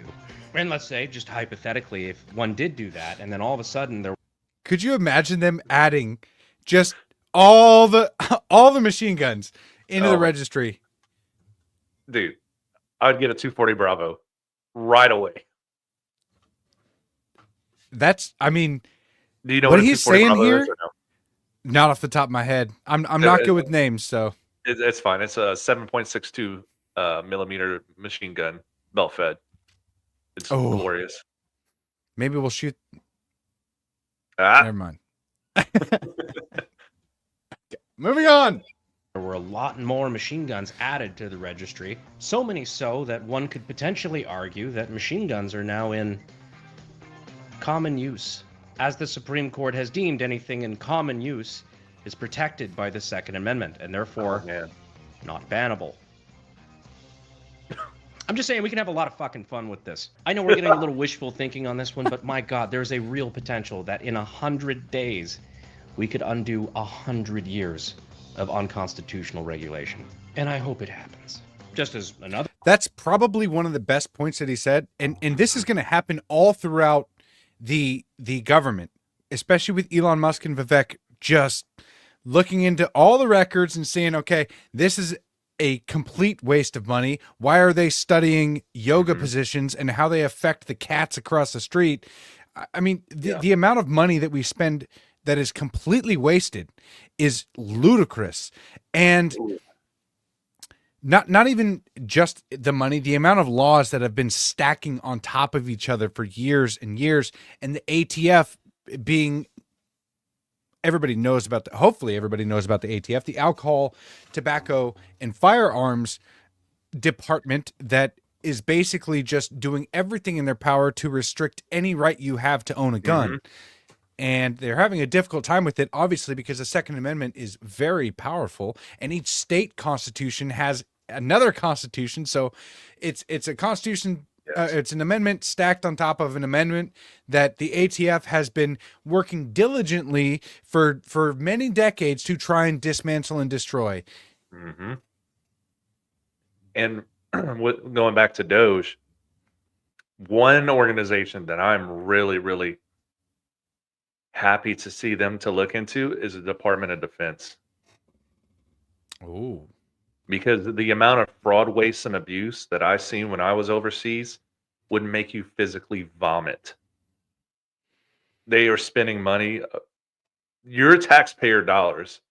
S8: And let's say, just hypothetically, if one did do that, and then all of a sudden there
S2: Could you imagine them adding just all the machine guns into the
S3: Oh.
S2: registry.
S3: Dude, I'd get a 240 Bravo right away.
S2: That's, I mean,
S3: Do you know
S2: what
S3: what a
S2: he's
S3: 240
S2: saying
S3: Bravo
S2: here,
S3: is or no?
S2: not off the top of my head. I'm not good with names, so
S3: It's fine. It's a 7.62 millimeter machine gun, belt fed. It's
S2: Oh.
S3: glorious.
S2: maybe we'll shoot.
S3: Ah,
S2: Never mind. Moving on.
S8: There were a lot more machine guns added to the registry, so many so that one could potentially argue that machine guns are now in common use, as the Supreme Court has deemed anything in common use is protected by the Second Amendment and therefore
S3: man.
S8: not bannable. I'm just saying we can have a lot of fucking fun with this. I know we're getting a little wishful thinking on this one, but my God, there's a real potential that in 100 days we could undo 100 years of unconstitutional regulation. And I hope it happens. Just as another...
S2: That's probably one of the best points that he said. And this is going to happen all throughout the government, especially with Elon Musk and Vivek just looking into all the records and saying, okay, this is a complete waste of money. Why are they studying yoga positions and how they affect the cats across the street? I mean, the amount of money that we spend that is completely wasted is ludicrous. And not even just the money, the amount of laws that have been stacking on top of each other for years and years, and the ATF being, everybody knows about hopefully everybody knows about the ATF, the Alcohol, Tobacco, and Firearms Department that is basically just doing everything in their power to restrict any right you have to own a gun. And they're having a difficult time with it, obviously, because the Second Amendment is very powerful, and each state constitution has another constitution. So it's a constitution. It's an amendment stacked on top of an amendment that the ATF has been working diligently for many decades to try and dismantle and destroy.
S3: And going back to Doge, one organization that I'm really, really happy to see them to look into is the Department of Defense.
S2: Oh,
S3: Because the amount of fraud, waste, and abuse that I seen when I was overseas would make you physically vomit. They are spending money, your taxpayer dollars,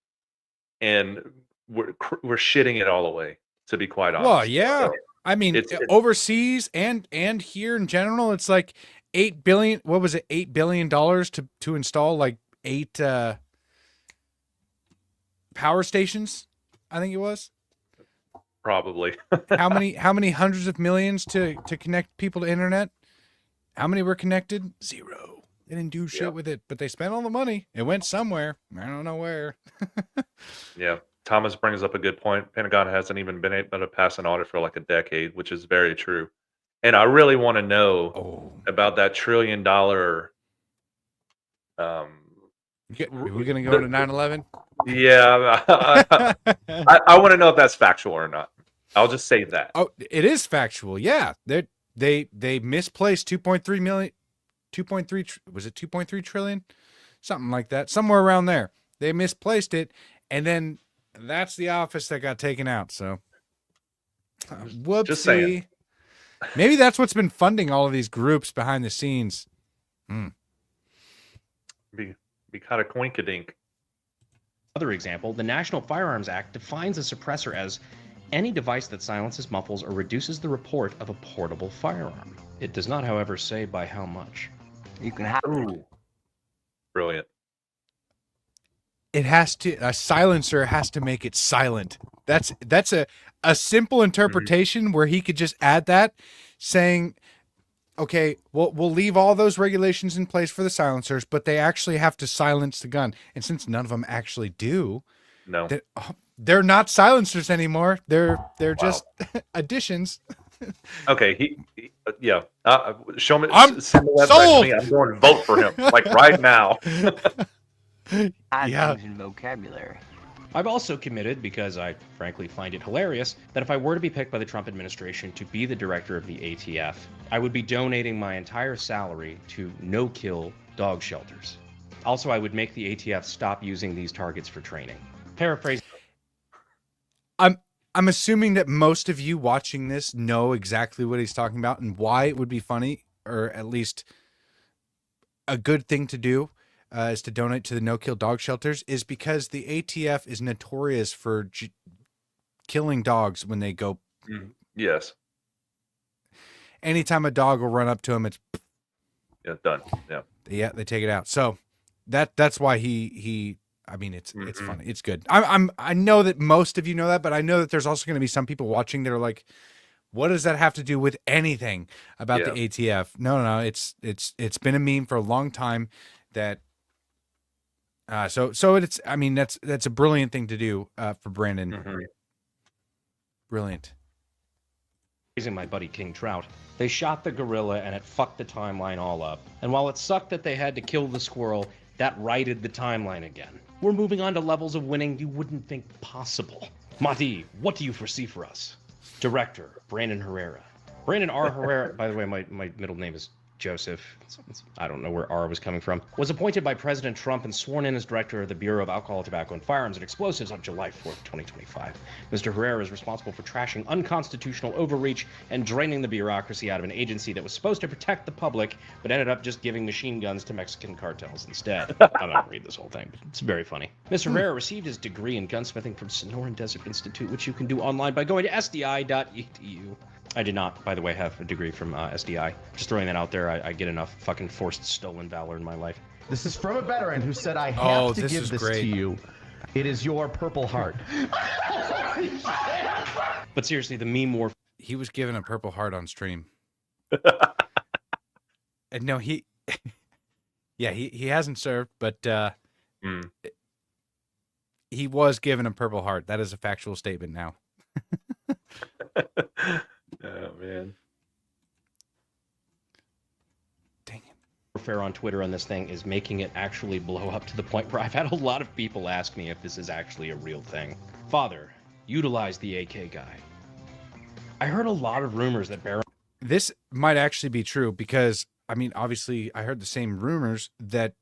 S3: and we're shitting it all away, to be quite honest.
S2: well, yeah.
S3: So
S2: I mean,
S3: it's
S2: overseas and here in general, it's like $8 billion. What was it? $8 billion to install like 8 power stations. I think it was.
S3: probably.
S2: How many hundreds of millions to connect people to internet? How many were connected? 0. They didn't do shit with it, but they spent all the money. It went somewhere. I don't know where.
S3: Yeah. Thomas brings up a good point. Pentagon hasn't even been able to pass an audit for like a decade, which is very true. And I really want to know about that $1 trillion.
S2: Are we gonna go to 9/11?
S3: Yeah, I want to know if that's factual or not. I'll just say that.
S2: Oh, it is factual. Yeah, they misplaced 2.3 million, 2.3 was it 2.3 trillion, something like that, somewhere around there. They misplaced it, and then that's the office that got taken out. So, whoopsie.
S3: Just saying.
S2: Maybe that's what's been funding all of these groups behind the scenes.
S3: Be kind of coinkadink.
S8: Other example, the National Firearms Act defines a suppressor as any device that silences, muffles, or reduces the report of a portable firearm. It does not, however, say by how much.
S4: You can have.
S3: Ooh. Brilliant.
S2: It has to, a silencer has to make it silent. That's a simple interpretation where he could just add that, saying, okay, we'll leave all those regulations in place for the silencers, but they actually have to silence the gun. And since none of them actually do,
S3: No.
S2: they're not silencers anymore. They're just additions.
S3: Okay. Yeah. Show me.
S2: I'm
S3: send the website
S2: sold!
S3: to me. I'm going to vote for him like right now.
S2: Yeah.
S4: In vocabulary.
S8: I've also committed, because I frankly find it hilarious, that if I were to be picked by the Trump administration to be the director of the ATF, I would be donating my entire salary to no-kill dog shelters. Also, I would make the ATF stop using these targets for training. Paraphrase.
S2: I'm assuming that most of you watching this know exactly what he's talking about and why it would be funny, or at least a good thing to do, is to donate to the no-kill dog shelters, is because the ATF is notorious for killing dogs when they go.
S3: Yes.
S2: Anytime a dog will run up to him, it's
S3: done. Yeah,
S2: they take it out. So that's why he. I mean, it's funny. It's good. I know that most of you know that, but I know that there's also going to be some people watching that are like, what does that have to do with anything about the ATF? No. It's been a meme for a long time that. So it's. I mean, that's a brilliant thing to do for Brandon. Brilliant.
S8: Using my buddy King Trout, they shot the gorilla and it fucked the timeline all up. And while it sucked that they had to kill the squirrel, that righted the timeline again. We're moving on to levels of winning you wouldn't think possible. Mahdi, what do you foresee for us? Director, Brandon Herrera. Brandon R. Herrera, by the way, my middle name is Joseph. I don't know where R was coming from. Was appointed by President Trump and sworn in as director of the Bureau of Alcohol, Tobacco, and Firearms and Explosives on July 4th, 2025. Mr. Herrera is responsible for trashing unconstitutional overreach and draining the bureaucracy out of an agency that was supposed to protect the public, but ended up just giving machine guns to Mexican cartels instead. I'm not gonna read this whole thing, but it's very funny. Mr. Herrera received his degree in gunsmithing from Sonoran Desert Institute, which you can do online by going to sdi.edu. I did not, by the way, have a degree from SDI. Just throwing that out there. I get enough fucking forced stolen valor in my life.
S9: This is from a veteran who said, I have to give this
S2: great.
S9: to you. It is your Purple Heart.
S8: But seriously, the meme war.
S2: He was given a Purple Heart on stream. And no, he hasn't served, but he was given a Purple Heart. That is a factual statement now.
S3: Oh, man.
S2: Dang it.
S8: Warfare on Twitter on this thing is making it actually blow up to the point where I've had a lot of people ask me if this is actually a real thing. Father, utilize the AK guy. I heard a lot of rumors that Barron...
S2: This might actually be true because, I mean, obviously I heard the same rumors that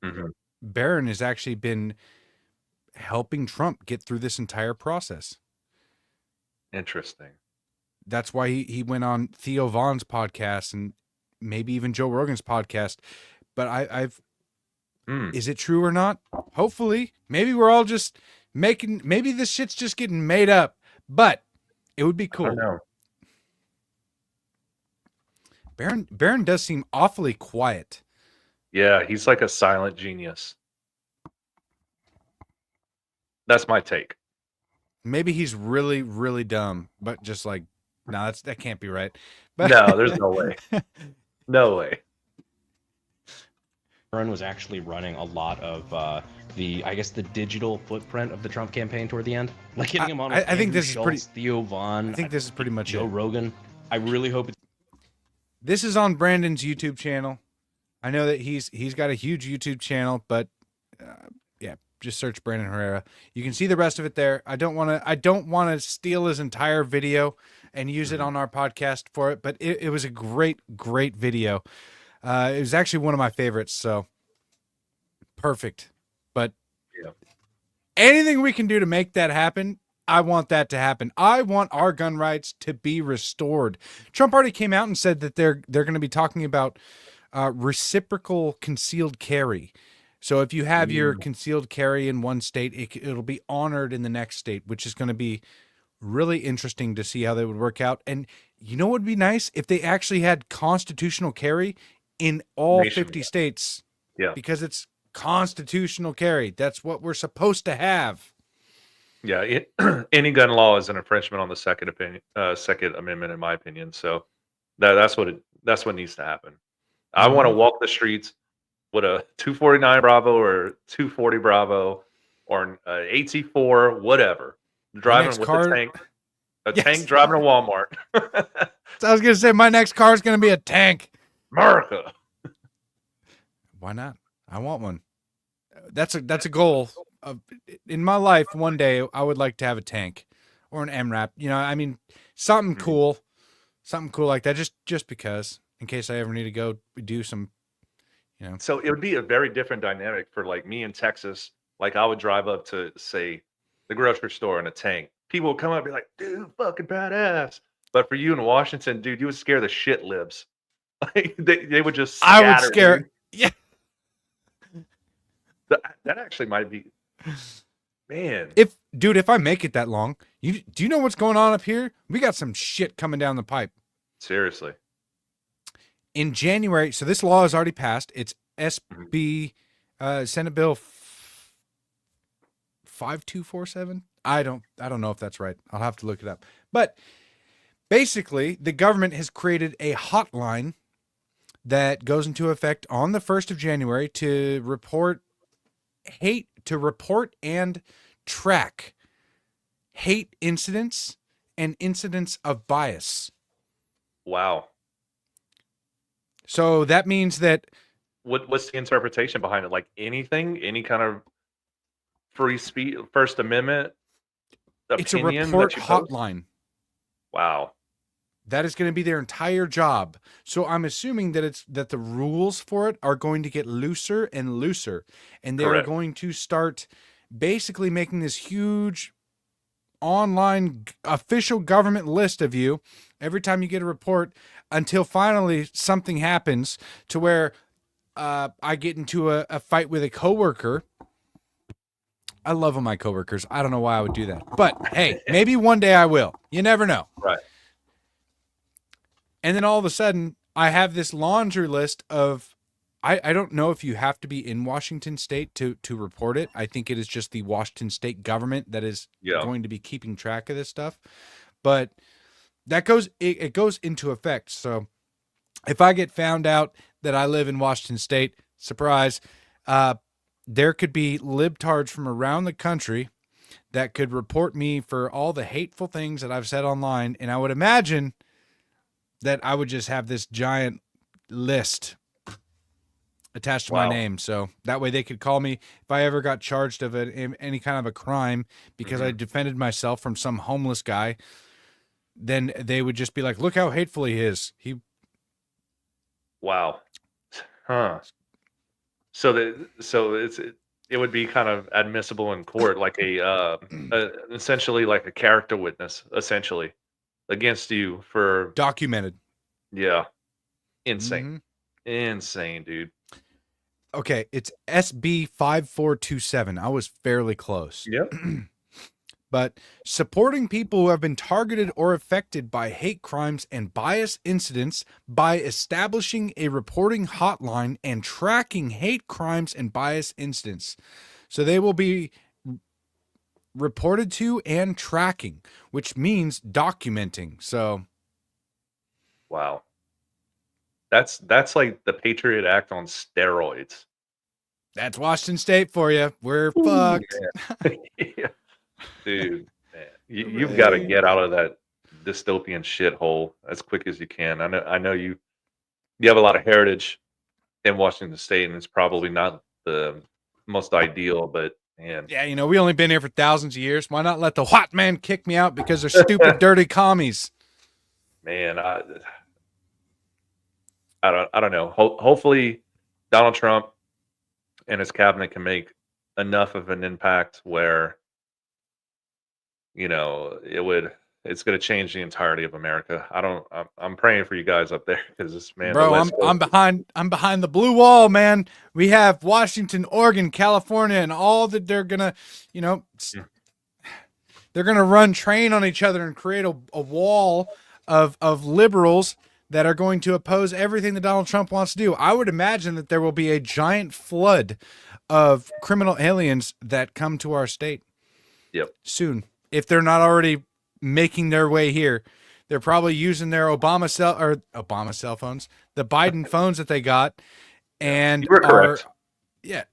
S2: Barron has actually been helping Trump get through this entire process.
S3: Interesting.
S2: That's why he went on Theo Vaughn's podcast and maybe even Joe Rogan's podcast. But is it true or not? Hopefully. Maybe we're all just maybe this shit's just getting made up. But it would be cool.
S3: I don't know.
S2: Barron does seem awfully quiet.
S3: Yeah, he's like a silent genius. That's my take.
S2: Maybe he's really, really dumb, but just like, no, that can't be right. But
S3: No, there's no way. No way.
S8: Barron was actually running a lot of the digital footprint of the Trump campaign toward the end. Like getting him on with
S2: I think this
S8: Schultz,
S2: is pretty.
S8: Theo Vaughn.
S2: I think this is pretty much
S8: Joe
S2: it.
S8: Rogan. I really hope it's...
S2: This is on Brandon's YouTube channel. I know that he's got a huge YouTube channel, but yeah, just search Brandon Herrera. You can see the rest of it there. I don't want to steal his entire video and use it on our podcast for it, but it was a great video. It was actually one of my favorites, so perfect. But anything we can do to make that happen, I want that to happen. I want our gun rights to be restored. Trump already came out and said that they're going to be talking about reciprocal concealed carry. So if you have your concealed carry in one state, it'll be honored in the next state, which is going to be really interesting to see how they would work out. And you know what would be nice? If they actually had constitutional carry in all 50 states.
S3: Yeah.
S2: Because it's constitutional carry. That's what we're supposed to have.
S3: Yeah, any gun law is an infringement on the Second Amendment, in my opinion. So that's what needs to happen. I want to walk the streets with a 249 Bravo or 240 Bravo or an AT4, whatever, driving with a tank driving a Walmart.
S2: So I was going to say my next car is going to be a tank.
S3: America.
S2: Why not? I want one. That's a goal. In my life, one day I would like to have a tank or an MRAP. You know, I mean, something cool like that. Just because, in case I ever need to go do some, You know,
S3: So it would be a very different dynamic for like me in Texas. Like I would drive up to say the grocery store in a tank. People would come up and be like, dude, fucking badass. But for you in Washington, dude, you would scare the shit libs. Like they would just
S2: I would
S3: scatter,
S2: scare.
S3: dude.
S2: Yeah,
S3: That actually might be, man.
S2: if I make it that long, do you know what's going on up here? We got some shit coming down the pipe.
S3: Seriously.
S2: In January, so this law is already passed. It's
S3: Mm-hmm.
S2: SB Senate Bill 5247. I don't know if that's right. I'll have to look it up. But basically, the government has created a hotline that goes into effect on the 1st of January to report and track hate incidents and incidents of bias.
S3: Wow.
S2: So that means that
S3: What's the interpretation behind it? Like anything, any kind of free speech, First Amendment
S2: it's a
S3: opinion
S2: report
S3: that you post?
S2: hotline.
S3: Wow.
S2: That is going to be their entire job. So I'm assuming that the rules for it are going to get looser and looser, and they're
S3: Correct.
S2: going to start basically making this huge online official government list of you every time you get a report, until finally something happens to where I get into a fight with a coworker. I love all my coworkers. I don't know why I would do that, but hey, maybe one day I will. You never know.
S3: Right.
S2: And then all of a sudden, I have this laundry list of, I don't know if you have to be in Washington State to report it. I think it is just the Washington State government that is going to be keeping track of this stuff. But that goes into effect. So if I get found out that I live in Washington State, surprise, there could be libtards from around the country that could report me for all the hateful things that I've said online. And I would imagine that I would just have this giant list attached to my name. So that way they could call me if I ever got charged of any kind of a crime because I defended myself from some homeless guy. Then they would just be like, look how hateful he is.
S3: Wow. Huh. So it would be kind of admissible in court, like essentially like a character witness, essentially, against you for
S2: documented.
S3: Yeah. Insane. Insane, dude.
S2: Okay, it's SB 5427. I was fairly close.
S3: Yep.
S2: But supporting people who have been targeted or affected by hate crimes and bias incidents by establishing a reporting hotline and tracking hate crimes and bias incidents. So they will be reported to and tracking, which means documenting. So
S3: wow. That's like the Patriot Act on steroids.
S2: That's Washington State for you. We're fucked.
S3: Yeah. Dude, man, you've got to get out of that dystopian shithole as quick as you can. I know you have a lot of heritage in Washington State, and it's probably not the most ideal, but man.
S2: Yeah, we only been here for thousands of years. Why not let the white man kick me out because they're stupid, dirty commies?
S3: Man, I don't know. Hopefully, Donald Trump and his cabinet can make enough of an impact where it's going to change the entirety of America. I'm praying for you guys up there because this man,
S2: bro, I'm behind the blue wall, man. We have Washington, Oregon, California, and all that they're gonna, they're gonna run train on each other and create a wall of liberals that are going to oppose everything that Donald Trump wants to do. I would imagine that there will be a giant flood of criminal aliens that come to our state.
S3: Yep.
S2: Soon. If they're not already making their way here, they're probably using their Obama cell phones, the Biden phones that they got, and
S3: you were correct.
S2: Yeah.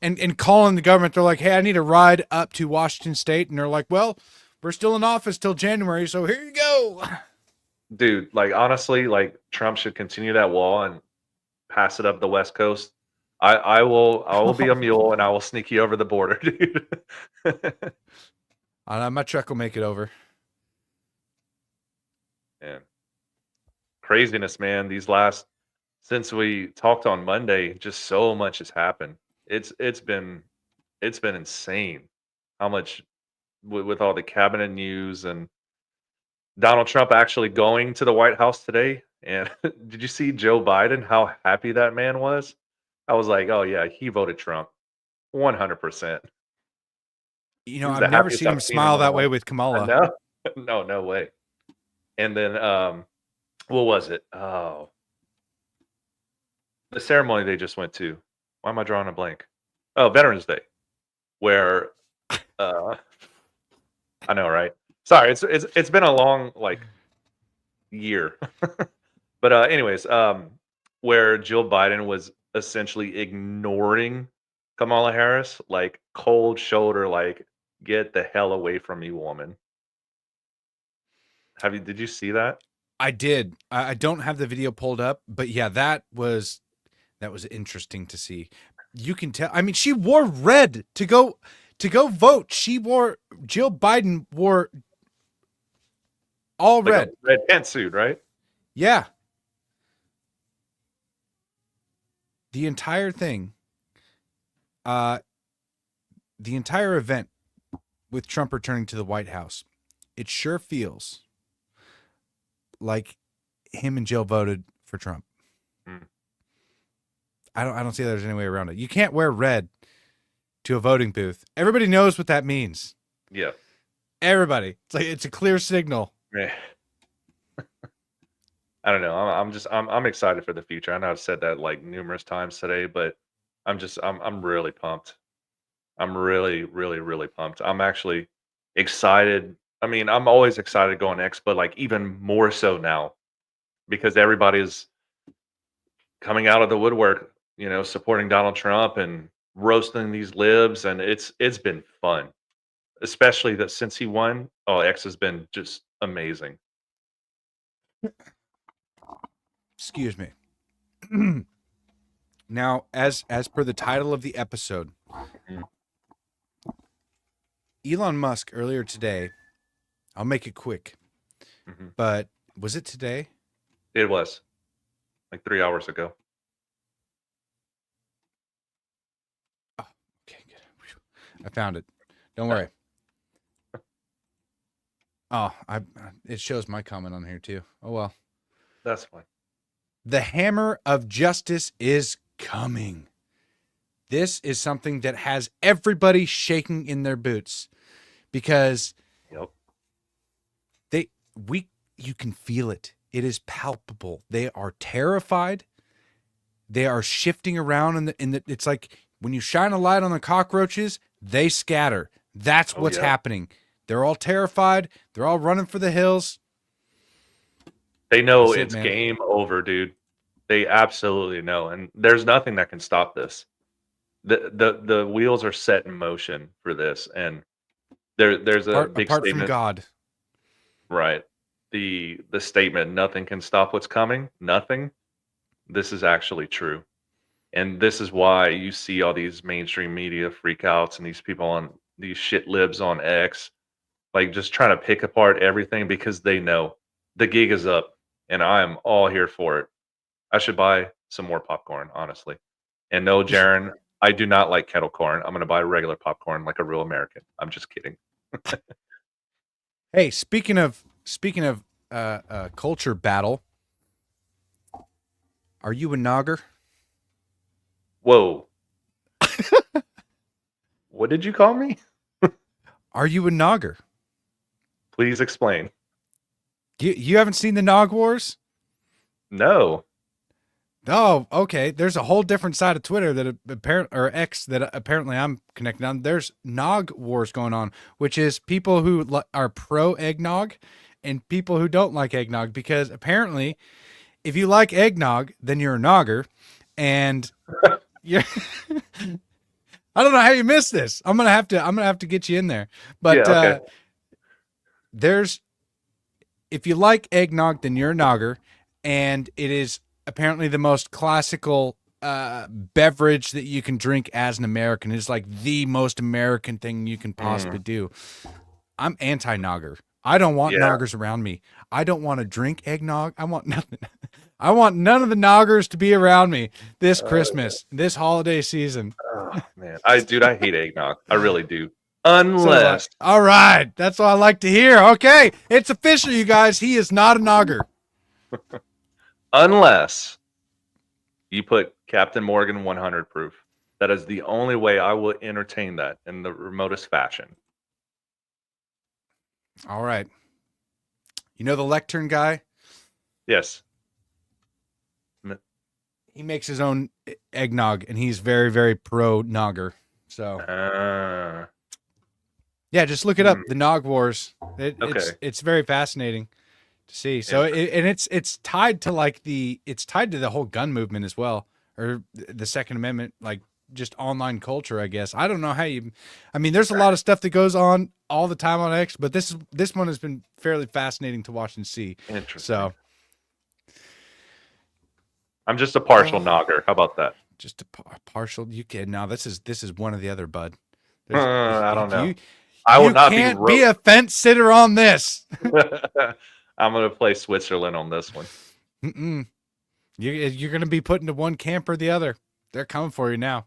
S2: And calling the government. They're like, hey, I need a ride up to Washington State. And they're like, well, we're still in office till January, so here you go.
S3: Dude, like honestly, like Trump should continue that wall and pass it up the West Coast. I will be a mule and I will sneak you over the border, dude.
S2: My truck will make it over.
S3: Man. Craziness, man. These last since we talked on Monday, just so much has happened. It's been insane how much with all the cabinet news and Donald Trump actually going to the White House today. And did you see Joe Biden? How happy that man was. I was like, oh yeah, he voted Trump, 100%.
S2: You know,
S3: He's
S2: I've
S3: the
S2: never
S3: happiest
S2: seen him
S3: I've seen him
S2: smile
S3: in a
S2: that way
S3: while.
S2: with
S3: I
S2: Kamala.
S3: know. No, no way. And then what was it? Oh, the ceremony they just went to. Why am I drawing a blank? Oh, Veterans Day, where uh I know, right? Sorry, it's been a long like year. But anyways, where Jill Biden was essentially ignoring Kamala Harris, like cold shoulder, like get the hell away from me, woman. Did you see that?
S2: I did. I don't have the video pulled up, but yeah, that was interesting to see. You can tell. I mean, she wore red to go vote. Jill Biden wore all
S3: Like
S2: red.
S3: a red pantsuit, right?
S2: Yeah. The entire thing, the entire event with Trump returning to the White House, it sure feels like him and Jill voted for Trump.
S3: Mm.
S2: I don't see there's any way around it. You can't wear red to a voting booth. Everybody knows what that means.
S3: Yeah.
S2: Everybody. It's a clear signal.
S3: Yeah. I don't know. I'm excited for the future. I know I've said that like numerous times today, but I'm really pumped. I'm really, really, really pumped. I'm actually excited. I mean, I'm always excited going X, but like even more so now because everybody's coming out of the woodwork, supporting Donald Trump and roasting these libs, and it's been fun. Especially that since he won, X has been just amazing.
S2: Excuse me. Now, as per the title of the episode, Elon Musk earlier today, I'll make it quick, but was it today?
S3: It was like 3 hours ago.
S2: Oh, okay, good. I found it. Don't worry. Oh, it shows my comment on here too. Oh well.
S3: That's fine.
S2: The hammer of justice is coming. This is something that has everybody shaking in their boots because you can feel it. It is palpable. They are terrified. They are shifting around it's like when you shine a light on the cockroaches, they scatter. That's what's happening. They're all terrified. They're all running for the hills.
S3: They know it's game over, dude. They absolutely know, and there's nothing that can stop this. The wheels are set in motion for this, and there's a big
S2: apart
S3: statement.
S2: From God,
S3: right? The statement, nothing can stop what's coming. Nothing. This is actually true, and this is why you see all these mainstream media freakouts and these people on these shit libs on X, like just trying to pick apart everything because they know the gig is up, and I am all here for it. I should buy some more popcorn, honestly. And no, Jaron, I do not like kettle corn. I'm going to buy regular popcorn like a real American. I'm just kidding.
S2: Hey, speaking of culture battle, are you a nogger?
S3: Whoa. What did you call me?
S2: Are you a nogger?
S3: Please explain.
S2: You haven't seen the Nog Wars?
S3: No.
S2: Oh, okay. There's a whole different side of Twitter that X that apparently I'm connected on. There's Nog Wars going on, which is people who are pro eggnog and people who don't like eggnog, because apparently if you like eggnog, then you're a nogger, and you're I don't know how you missed this. I'm gonna have to get you in there, but
S3: okay.
S2: if you like eggnog, then you're a nogger, and it is apparently the most classical beverage that you can drink as an American. It's like the most American thing you can possibly do. I'm anti-nogger. I don't want noggers around me. I don't want to drink eggnog. I want nothing. I want none of the noggers to be around me this Christmas, this holiday season.
S3: Oh, man, I hate eggnog. I really do. Unless,
S2: all right, that's what I like to hear. Okay, it's official, you guys. He is not a nogger.
S3: unless you put Captain Morgan 100 proof. That is the only way I will entertain that in the remotest fashion.
S2: All right. You know the lectern guy?
S3: Yes.
S2: He makes his own eggnog, and he's very, very pro nogger. So, yeah, just look it up. The Nog Wars. It's very fascinating to see. So, it's tied to the whole gun movement as well, or the Second Amendment, like just online culture, I guess. I don't know how there's a lot of stuff that goes on all the time on X, but this one has been fairly fascinating to watch and see.
S3: Interesting.
S2: So.
S3: I'm just a partial nogger. How about that?
S2: Just a partial. You can now. This is one or the other, bud.
S3: I don't know. I will not
S2: be a fence sitter on this.
S3: I'm going to play Switzerland on this one.
S2: You're going to be put into one camp or the other. They're coming for you now.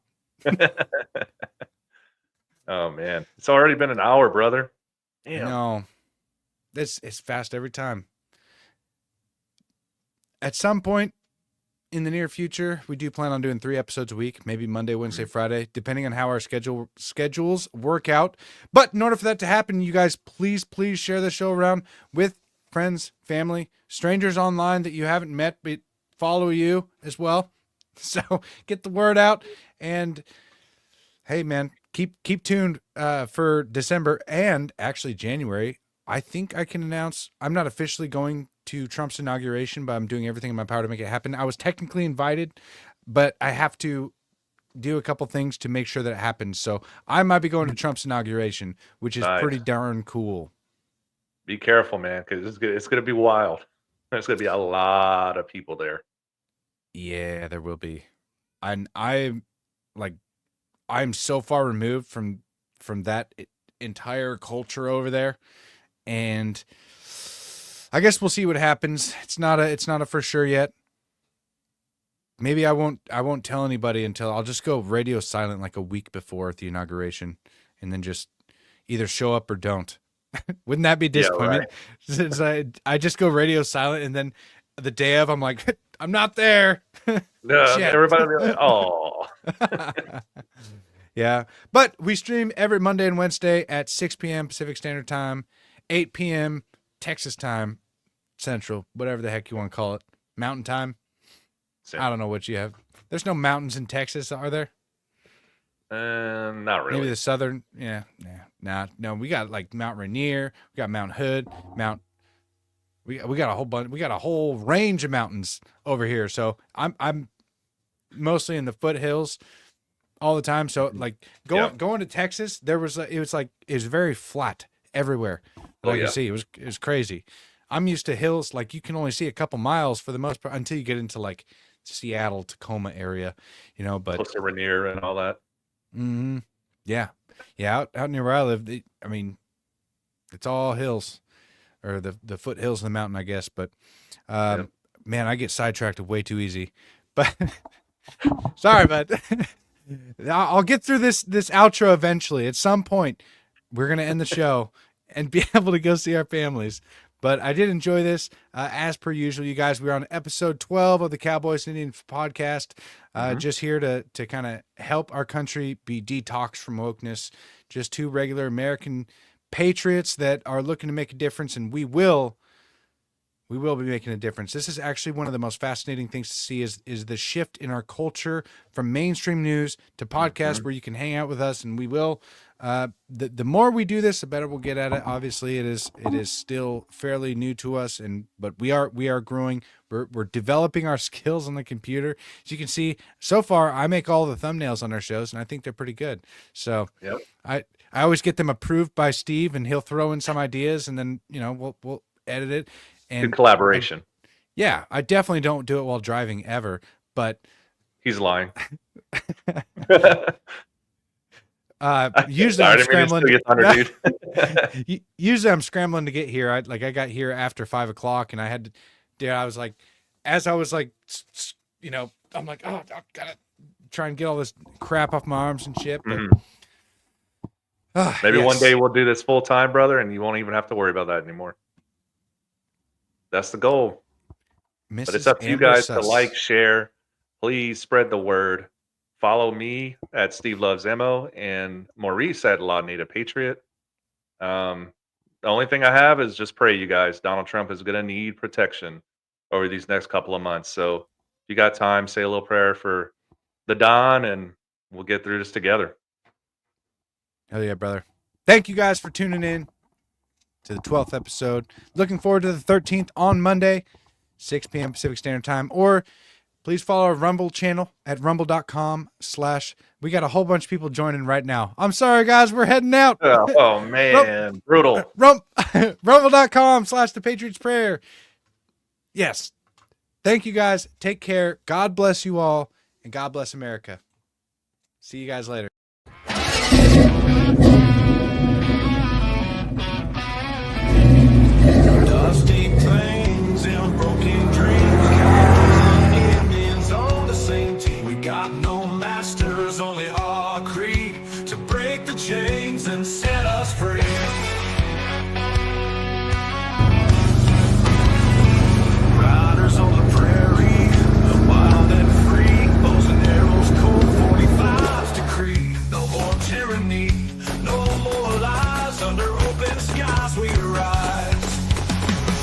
S3: Oh man, it's already been an hour, brother. Damn.
S2: No, it's fast every time. At some point in the near future, we do plan on doing 3 episodes a week, maybe Monday, Wednesday, Friday, depending on how our schedules work out. But in order for that to happen, you guys, please share the show around with friends, family, strangers online that you haven't met but follow you as well. So get the word out, and hey, man, keep tuned for December and actually January. I think I can announce I'm not officially going to Trump's inauguration, but I'm doing everything in my power to make it happen. I was technically invited, but I have to do a couple things to make sure that it happens. So I might be going to Trump's inauguration, which is pretty darn cool.
S3: Be careful, man, because it's going to be wild. There's going to be a lot of people there.
S2: Yeah, there will be. And I'm so far removed from that entire culture over there, and I guess we'll see what happens. It's not a for sure yet. Maybe I won't tell anybody until I'll just go radio silent like a week before the inauguration, and then just either show up or don't. Wouldn't that be disappointment? Yeah, right. Since I just go radio silent, and then the day of I'm like, I'm not there.
S3: No, everybody will be like, oh.
S2: Yeah, but we stream every Monday and Wednesday at 6 p.m. Pacific Standard Time, 8 p.m. Texas time, Central, whatever the heck you want to call it. Mountain time. Same. I don't know what you have. There's no mountains in Texas, are there?
S3: Not really.
S2: Maybe the southern. Yeah. No, we got like Mount Rainier. We got Mount Hood. We got a whole bunch. We got a whole range of mountains over here. So I'm mostly in the foothills all the time. So like going to Texas, it was very flat everywhere that I could see. It was crazy. I'm used to hills, like you can only see a couple miles for the most part until you get into like Seattle, Tacoma area, but
S3: close to Rainier and all that.
S2: Mm-hmm. Yeah. Out near where I live, it's all hills, or the foothills of the mountain, I guess. But man, I get sidetracked way too easy. But sorry, but I'll get through this outro eventually. At some point, we're gonna end the show and be able to go see our families. But I did enjoy this, as per usual, you guys. We're on episode 12 of the Cowboys and Indians podcast, just here to kind of help our country be detoxed from wokeness. Just 2 regular American patriots that are looking to make a difference, and we will be making a difference. This is actually one of the most fascinating things to see is the shift in our culture from mainstream news to podcasts where you can hang out with us, and we will. The more we do this, the better we'll get at it. Obviously, it is still fairly new to us, but we are growing. We're developing our skills on the computer. As you can see, so far I make all the thumbnails on our shows, and I think they're pretty good. So I always get them approved by Steve, and he'll throw in some ideas, and then we'll edit it. And
S3: good collaboration.
S2: I definitely don't do it while driving ever, but
S3: he's lying.
S2: Usually I'm scrambling. Usually I'm scrambling to get here. I got here after 5 o'clock, and I was like, as I was like, I'm like, oh, I gotta try and get all this crap off my arms and shit. But,
S3: maybe
S2: yes.
S3: one day we'll do this full time, brother, and you won't even have to worry about that anymore. That's the goal. But it's up to you guys to like, share. Please spread the word. Follow me at Steve Loves Ammo and Maurice at Law Native Patriot. The only thing I have is just pray, you guys. Donald Trump is going to need protection over these next couple of months. So if you got time, say a little prayer for the Don, and we'll get through this together.
S2: Hell yeah, brother. Thank you guys for tuning in to the 12th episode. Looking forward to the 13th on Monday, 6 p.m. Pacific Standard Time. Or please follow our Rumble channel at rumble.com/ we got a whole bunch of people joining right now. I'm sorry, guys. We're heading out.
S3: Oh man. Brutal.
S2: Rumble.com / the Patriots Prayer. Yes. Thank you, guys. Take care. God bless you all. And God bless America. See you guys later.
S1: Dusty plains and broken dreams. Cowboys and Indians on the same team. We got no masters, only our creed to break the chains and set us free. Riders on the prairie, wild and free. Bows and arrows, cold 45's decree. No more tyranny, no more lies. Under open skies we rise.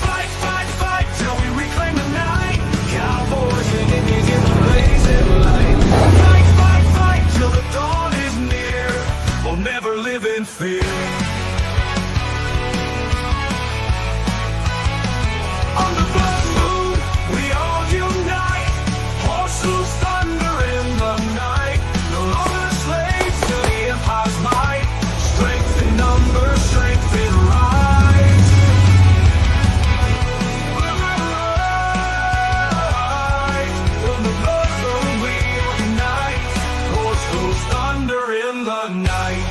S1: Fight, fight, fight till we reclaim the night. Cowboys and Indians in the blazing light. Fight, fight, fight till the dawn is near. We'll never live in fear. On the blood moon, we all unite. Horses thunder in the night. No longer slaves to the empire's might. Strength in numbers, strength in right. On the blood moon, we unite. Horses thunder in the night.